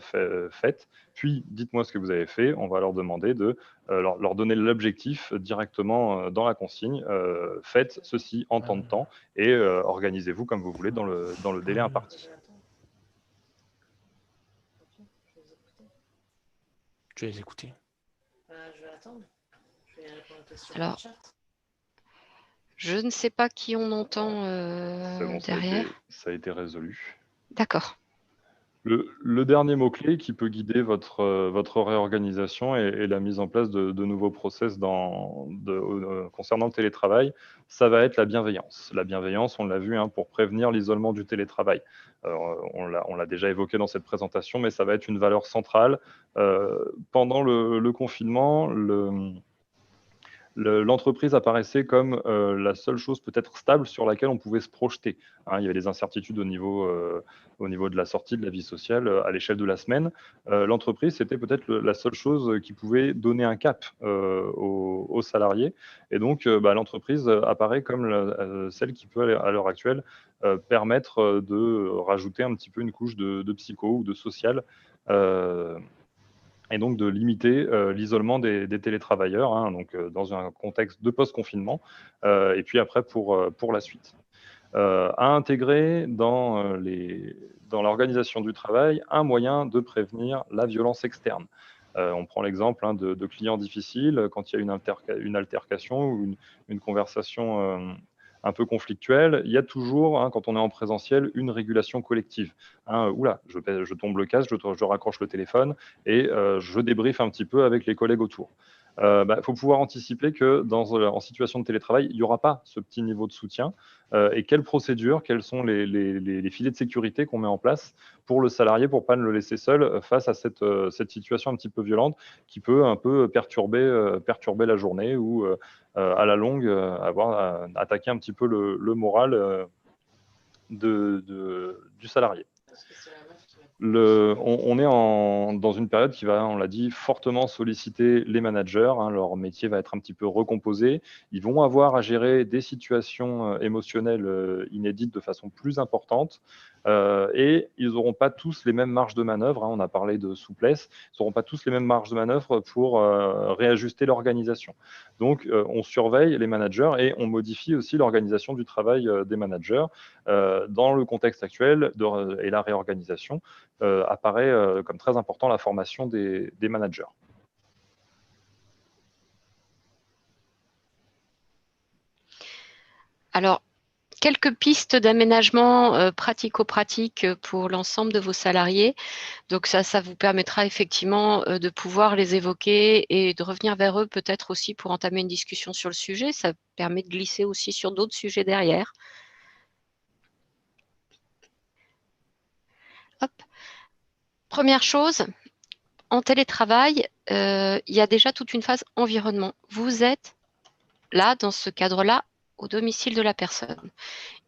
faites, puis dites-moi ce que vous avez fait, on va leur demander de leur donner l'objectif directement dans la consigne. Faites ceci en temps de temps et organisez-vous comme vous voulez dans le délai imparti. Je vais les écouter. Je vais attendre. Je vais répondre aux questions Alors, dans le chat. je ne sais pas qui on entend C'est bon, derrière. ça a été résolu. D'accord. Le dernier mot-clé qui peut guider votre réorganisation et la mise en place de nouveaux process concernant le télétravail, ça va être la bienveillance. La bienveillance, on l'a vu, pour prévenir l'isolement du télétravail. On l'a déjà évoqué dans cette présentation, mais ça va être une valeur centrale. Pendant le confinement, l'entreprise apparaissait comme la seule chose peut-être stable sur laquelle on pouvait se projeter. Il y avait des incertitudes au niveau de la sortie de la vie sociale à l'échelle de la semaine. L'entreprise, c'était peut-être la seule chose qui pouvait donner un cap aux salariés. Et donc, l'entreprise apparaît comme celle qui peut, à l'heure actuelle, permettre de rajouter un petit peu une couche de psycho ou de social. Et donc de limiter l'isolement des télétravailleurs, donc dans un contexte de post-confinement, et puis après pour la suite. À intégrer dans l'organisation du travail un moyen de prévenir la violence externe. On prend l'exemple de clients difficiles, quand il y a une altercation ou une conversation un peu conflictuelle, il y a toujours, quand on est en présentiel, une régulation collective. Oula, je tombe le casque, je raccroche le téléphone et je débriefe un petit peu avec les collègues autour. Faut pouvoir anticiper que en situation de télétravail, il n'y aura pas ce petit niveau de soutien. Et quelles procédures, quels sont les filets de sécurité qu'on met en place pour le salarié, pour ne pas le laisser seul face à cette situation un petit peu violente qui peut un peu perturber la journée ou à la longue avoir attaqué un petit peu le moral du salarié. On est dans une période qui va, on l'a dit, fortement solliciter les managers. Leur métier va être un petit peu recomposé. Ils vont avoir à gérer des situations émotionnelles inédites de façon plus importante. Et ils n'auront pas tous les mêmes marges de manœuvre. On a parlé de souplesse. Ils n'auront pas tous les mêmes marges de manœuvre pour réajuster l'organisation. Donc, on surveille les managers et on modifie aussi l'organisation du travail des managers. Dans le contexte actuel et la réorganisation, apparaît comme très important la formation des managers. Alors, quelques pistes d'aménagement pratico-pratiques pour l'ensemble de vos salariés. Donc ça vous permettra effectivement de pouvoir les évoquer et de revenir vers eux peut-être aussi pour entamer une discussion sur le sujet. Ça permet de glisser aussi sur d'autres sujets derrière. Hop. Première chose, en télétravail, il y a déjà toute une phase environnement. Vous êtes là, dans ce cadre-là, au domicile de la personne.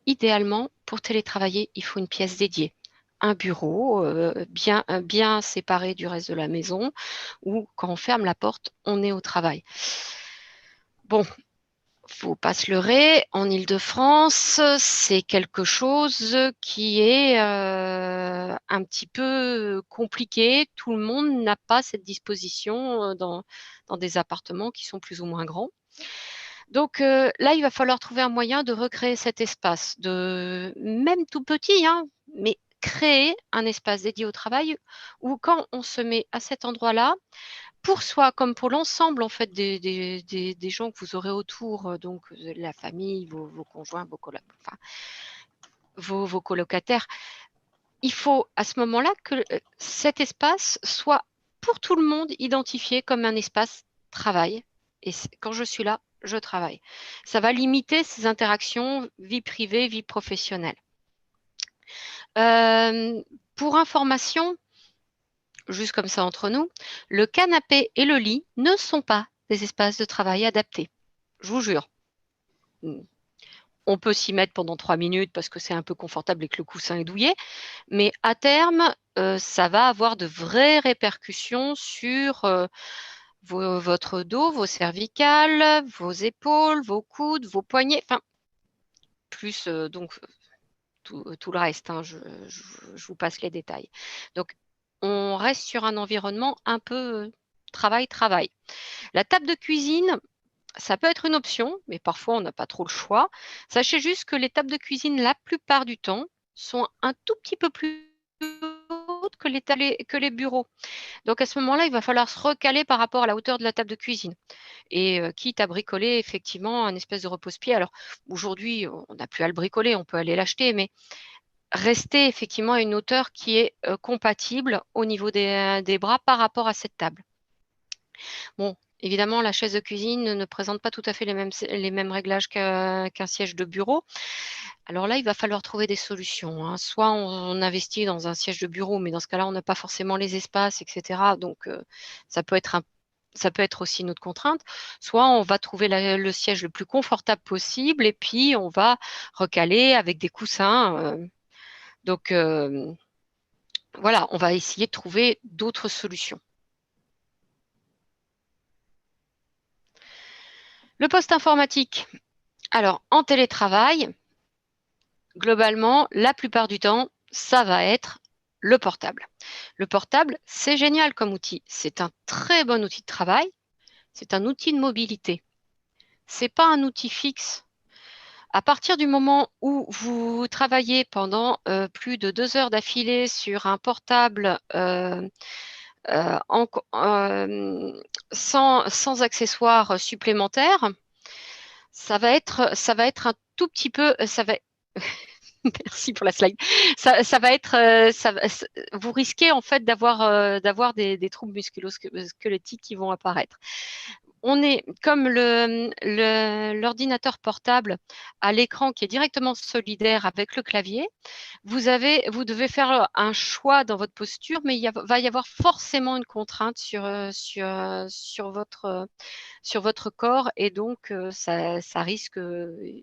Idéalement, pour télétravailler, il faut une pièce dédiée. Un bureau bien séparé du reste de la maison, où quand on ferme la porte, on est au travail. Bon, faut pas se leurrer, en Île-de-France, c'est quelque chose qui est un petit peu compliqué. Tout le monde n'a pas cette disposition dans des appartements qui sont plus ou moins grands. Donc là, il va falloir trouver un moyen de recréer cet espace, même tout petit, hein, mais créer un espace dédié au travail où quand on se met à cet endroit-là, pour soi comme pour l'ensemble en fait des gens que vous aurez autour, donc la famille, vos conjoints, vos colocataires, il faut à ce moment-là que cet espace soit pour tout le monde identifié comme un espace travail. Et quand je suis là, je travaille. Ça va limiter ces interactions vie privée, vie professionnelle. Pour information, juste comme ça entre nous, le canapé et le lit ne sont pas des espaces de travail adaptés. Je vous jure. On peut s'y mettre pendant 3 minutes parce que c'est un peu confortable et que le coussin est douillet, mais à terme, ça va avoir de vraies répercussions sur votre dos, vos cervicales, vos épaules, vos coudes, vos poignets, enfin, plus donc tout le reste, hein, je vous passe les détails. Donc, on reste sur un environnement un peu travail. La table de cuisine, ça peut être une option, mais parfois on n'a pas trop le choix. Sachez juste que les tables de cuisine, la plupart du temps, sont un tout petit peu plus hautes que les bureaux. Donc à ce moment-là, il va falloir se recaler par rapport à la hauteur de la table de cuisine. Et quitte à bricoler effectivement un espèce de repose-pied. Alors aujourd'hui, on n'a plus à le bricoler, on peut aller l'acheter, mais rester effectivement à une hauteur qui est compatible au niveau des bras par rapport à cette table. Bon, évidemment, la chaise de cuisine ne présente pas tout à fait les mêmes réglages qu'un siège de bureau. Alors là, il va falloir trouver des solutions, hein. Soit on investit dans un siège de bureau, mais dans ce cas-là, on n'a pas forcément les espaces, etc. Donc, ça peut être aussi notre contrainte. Soit on va trouver le siège le plus confortable possible et puis on va recaler avec des coussins. Donc, voilà, on va essayer de trouver d'autres solutions. Le poste informatique. Alors, en télétravail, globalement, la plupart du temps, ça va être le portable. Le portable, c'est génial comme outil. C'est un très bon outil de travail. C'est un outil de mobilité. C'est pas un outil fixe. À partir du moment où vous travaillez pendant plus de 2 heures d'affilée sur un portable sans accessoires supplémentaires, ça va être un tout petit peu, merci pour la slide. Ça va être, vous risquez en fait d'avoir des troubles musculo-squelettiques qui vont apparaître. On est comme l'ordinateur portable à l'écran qui est directement solidaire avec le clavier. Vous devez faire un choix dans votre posture, mais va y avoir forcément une contrainte sur votre corps et donc ça risque de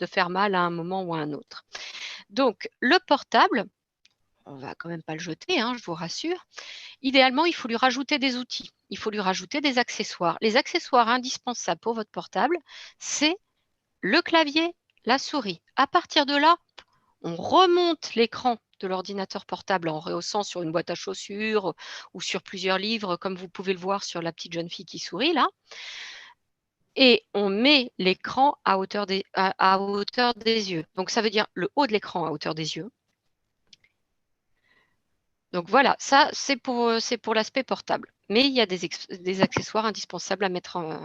faire mal à un moment ou à un autre. Donc, le portable, on ne va quand même pas le jeter, hein, je vous rassure. Idéalement, il faut lui rajouter des outils. Il faut lui rajouter des accessoires. Les accessoires indispensables pour votre portable, c'est le clavier, la souris. À partir de là, on remonte l'écran de l'ordinateur portable en rehaussant sur une boîte à chaussures ou sur plusieurs livres, comme vous pouvez le voir sur la petite jeune fille qui sourit là. Et on met l'écran à hauteur des yeux. Donc, ça veut dire le haut de l'écran à hauteur des yeux. Donc voilà, ça, c'est pour l'aspect portable. Mais il y a des accessoires indispensables à mettre en...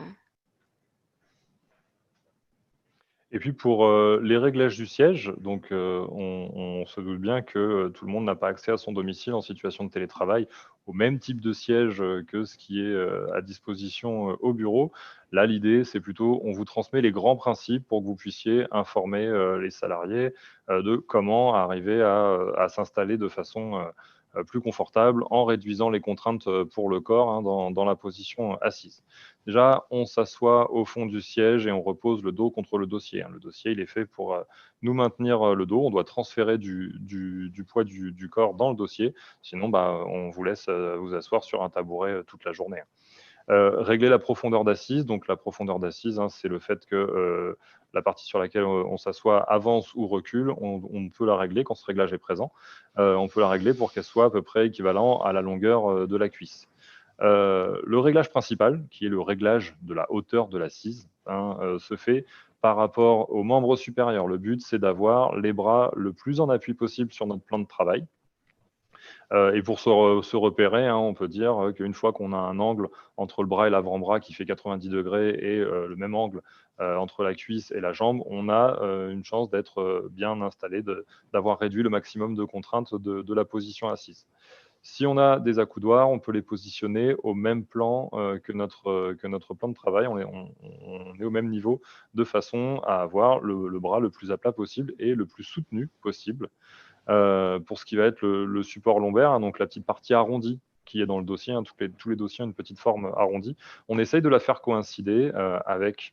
Et puis pour les réglages du siège, donc on se doute bien que tout le monde n'a pas accès à son domicile en situation de télétravail au même type de siège que ce qui est à disposition au bureau. Là, l'idée, c'est plutôt, on vous transmet les grands principes pour que vous puissiez informer les salariés de comment arriver à s'installer de façon plus confortable en réduisant les contraintes pour le corps, hein, dans la position assise. Déjà, on s'assoit au fond du siège et on repose le dos contre le dossier, hein. Le dossier, il est fait pour nous maintenir le dos. On doit transférer du poids du corps dans le dossier. Sinon, on vous laisse vous asseoir sur un tabouret toute la journée. Régler la profondeur d'assise. Donc la profondeur d'assise, hein, c'est le fait que la partie sur laquelle on s'assoit avance ou recule, on peut la régler quand ce réglage est présent. On peut la régler pour qu'elle soit à peu près équivalent à la longueur de la cuisse. Le réglage principal, qui est le réglage de la hauteur de l'assise, hein, se fait par rapport aux membres supérieurs. Le but, c'est d'avoir les bras le plus en appui possible sur notre plan de travail. Et pour se repérer, hein, on peut dire qu'une fois qu'on a un angle entre le bras et l'avant-bras qui fait 90 degrés et le même angle entre la cuisse et la jambe, on a une chance d'être bien installé, d'avoir réduit le maximum de contraintes de la position assise. Si on a des accoudoirs, on peut les positionner au même plan que notre plan de travail. On est au même niveau de façon à avoir le bras le plus à plat possible et le plus soutenu possible. Pour ce qui va être le support lombaire, hein, donc la petite partie arrondie qui est dans le dossier, hein, tous les dossiers ont une petite forme arrondie. On essaye de la faire coïncider avec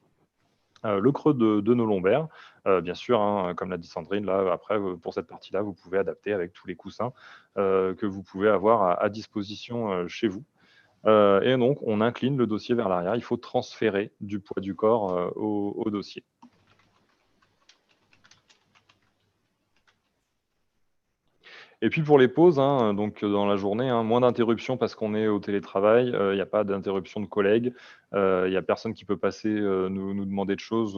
le creux de nos lombaires. Bien sûr, hein, comme l'a dit Sandrine, là, après, pour cette partie-là, vous pouvez adapter avec tous les coussins que vous pouvez avoir à disposition chez vous. Et donc, on incline le dossier vers l'arrière. Il faut transférer du poids du corps au dossier. Et puis pour les pauses, hein, donc dans la journée, hein, moins d'interruptions parce qu'on est au télétravail, il n'y a pas d'interruption de collègues, il n'y a personne qui peut passer nous demander de choses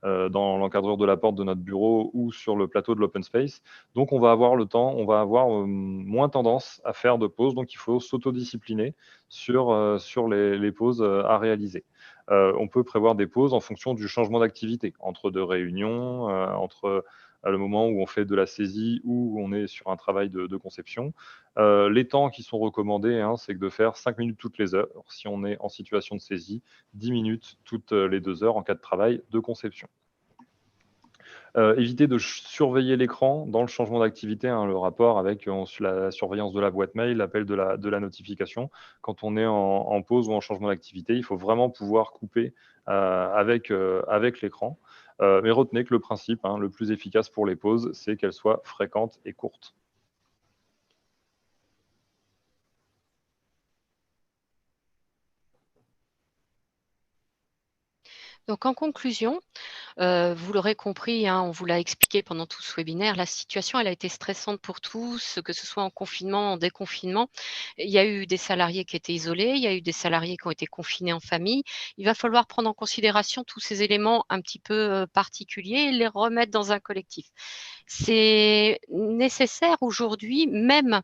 dans l'encadreur de la porte de notre bureau ou sur le plateau de l'open space. Donc on va avoir le temps, on va avoir moins tendance à faire de pauses, donc il faut s'autodiscipliner sur les pauses à réaliser. On peut prévoir des pauses en fonction du changement d'activité, entre deux réunions, entre le moment où on fait de la saisie ou où on est sur un travail de conception. Les temps qui sont recommandés, hein, c'est de faire 5 minutes toutes les heures si on est en situation de saisie, 10 minutes toutes les 2 heures en cas de travail de conception. Éviter de surveiller l'écran dans le changement d'activité, hein, le rapport avec la surveillance de la boîte mail, l'appel de la notification. Quand on est en pause ou en changement d'activité, il faut vraiment pouvoir couper avec l'écran. Mais retenez que le principe, hein, le plus efficace pour les pauses, c'est qu'elles soient fréquentes et courtes. Donc en conclusion, vous l'aurez compris, hein, on vous l'a expliqué pendant tout ce webinaire, la situation elle a été stressante pour tous, que ce soit en confinement, en déconfinement. Il y a eu des salariés qui étaient isolés, il y a eu des salariés qui ont été confinés en famille. Il va falloir prendre en considération tous ces éléments un petit peu particuliers et les remettre dans un collectif. C'est nécessaire aujourd'hui, même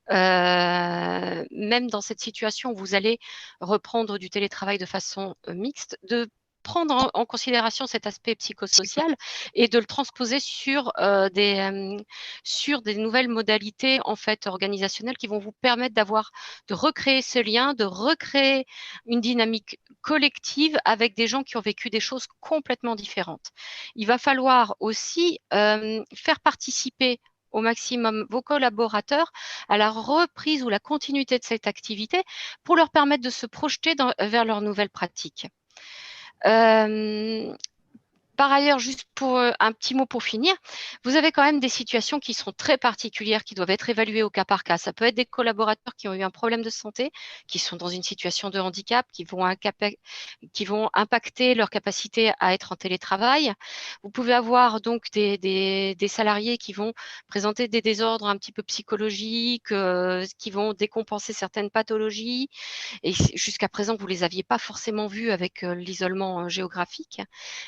dans cette situation où vous allez reprendre du télétravail de façon mixte, de prendre en considération cet aspect psychosocial et de le transposer sur des nouvelles modalités en fait organisationnelles qui vont vous permettre de recréer ce lien, de recréer une dynamique collective avec des gens qui ont vécu des choses complètement différentes. Il va falloir aussi faire participer au maximum vos collaborateurs à la reprise ou la continuité de cette activité pour leur permettre de se projeter vers leurs nouvelles pratiques. Par ailleurs, juste pour un petit mot pour finir, vous avez quand même des situations qui sont très particulières, qui doivent être évaluées au cas par cas. Ça peut être des collaborateurs qui ont eu un problème de santé, qui sont dans une situation de handicap, qui vont impacter leur capacité à être en télétravail. Vous pouvez avoir donc des salariés qui vont présenter des désordres un petit peu psychologiques, qui vont décompenser certaines pathologies. Et jusqu'à présent, vous ne les aviez pas forcément vus avec l'isolement géographique.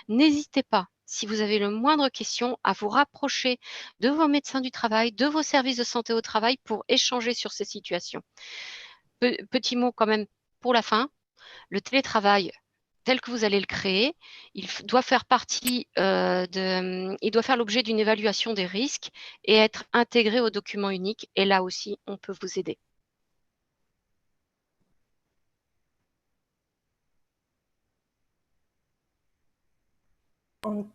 N'hésitez pas, si vous avez le moindre question, à vous rapprocher de vos médecins du travail, de vos services de santé au travail pour échanger sur ces situations. Petit mot quand même pour la fin, le télétravail tel que vous allez le créer, il doit faire l'objet d'une évaluation des risques et être intégré au document unique. Et là aussi, on peut vous aider. En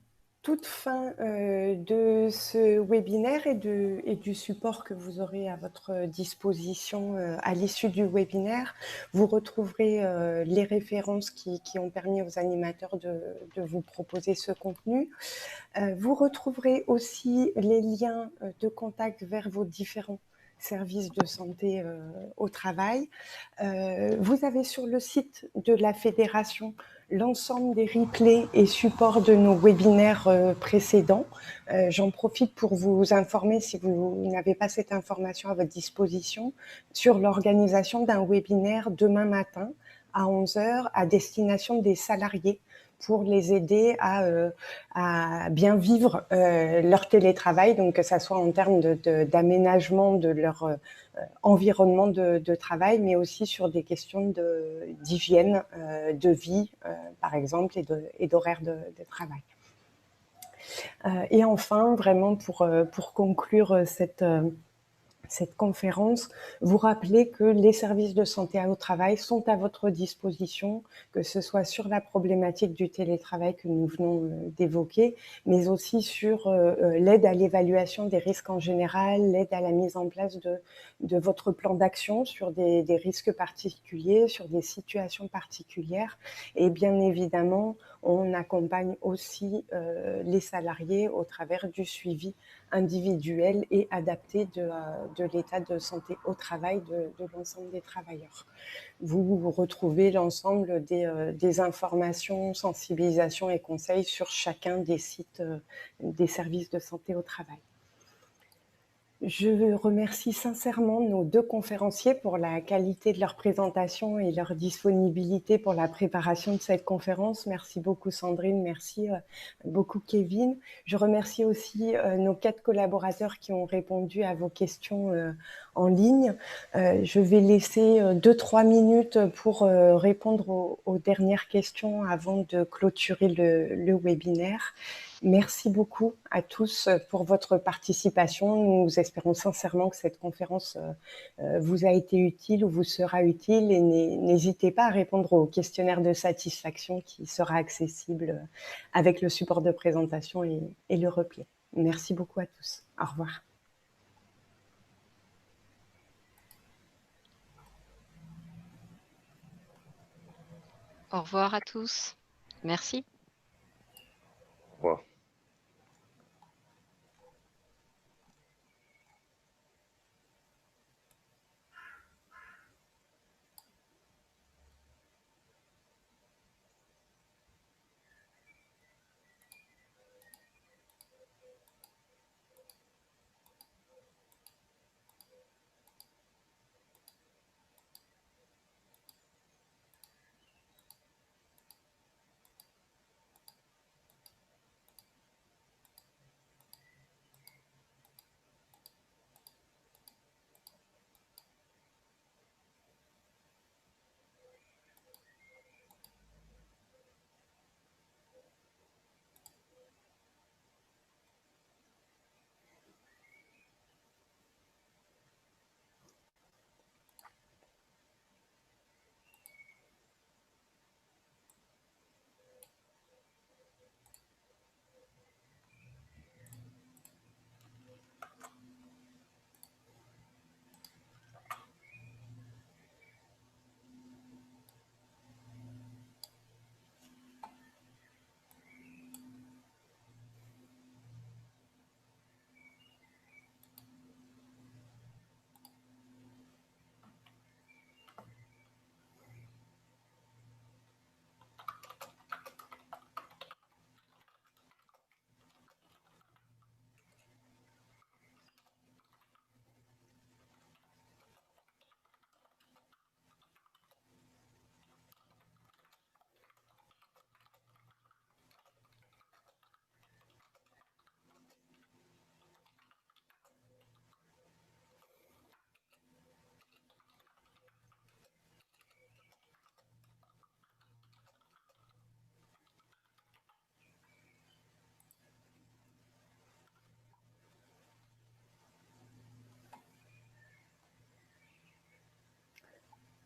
toute fin de ce webinaire et du support que vous aurez à votre disposition à l'issue du webinaire, vous retrouverez les références qui ont permis aux animateurs de vous proposer ce contenu. Vous retrouverez aussi les liens de contact vers vos différents services de santé au travail. Vous avez sur le site de la Fédération l'ensemble des replays et supports de nos webinaires précédents. J'en profite pour vous informer, si vous n'avez pas cette information à votre disposition, sur l'organisation d'un webinaire demain matin à 11 h à destination des salariés pour les aider à bien vivre leur télétravail, donc que ça soit en termes d'aménagement de leur environnement de travail, mais aussi sur des questions d'hygiène, de vie, par exemple, et d'horaire de travail. Et enfin, vraiment pour conclure cette conférence, vous rappelez que les services de santé au travail sont à votre disposition, que ce soit sur la problématique du télétravail que nous venons d'évoquer, mais aussi sur l'aide à l'évaluation des risques en général, l'aide à la mise en place de votre plan d'action sur des risques particuliers, sur des situations particulières. Et bien évidemment, on accompagne aussi les salariés au travers du suivi individuel et adapté de l'état de santé au travail de l'ensemble des travailleurs. Vous retrouvez l'ensemble des informations, sensibilisations et conseils sur chacun des sites des services de santé au travail. Je remercie sincèrement nos deux conférenciers pour la qualité de leur présentation et leur disponibilité pour la préparation de cette conférence. Merci beaucoup Sandrine, merci beaucoup Kevin. Je remercie aussi nos 4 collaborateurs qui ont répondu à vos questions en ligne. Je vais laisser 2-3 minutes pour répondre aux dernières questions avant de clôturer le webinaire. Merci beaucoup à tous pour votre participation. Nous espérons sincèrement que cette conférence vous a été utile ou vous sera utile et n'hésitez pas à répondre au questionnaire de satisfaction qui sera accessible avec le support de présentation et le replay. Merci beaucoup à tous. Au revoir. Au revoir à tous. Merci. Au revoir.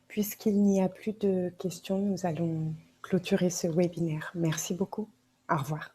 Puisqu'il n'y a plus de questions, nous allons clôturer ce webinaire. Merci beaucoup. Au revoir.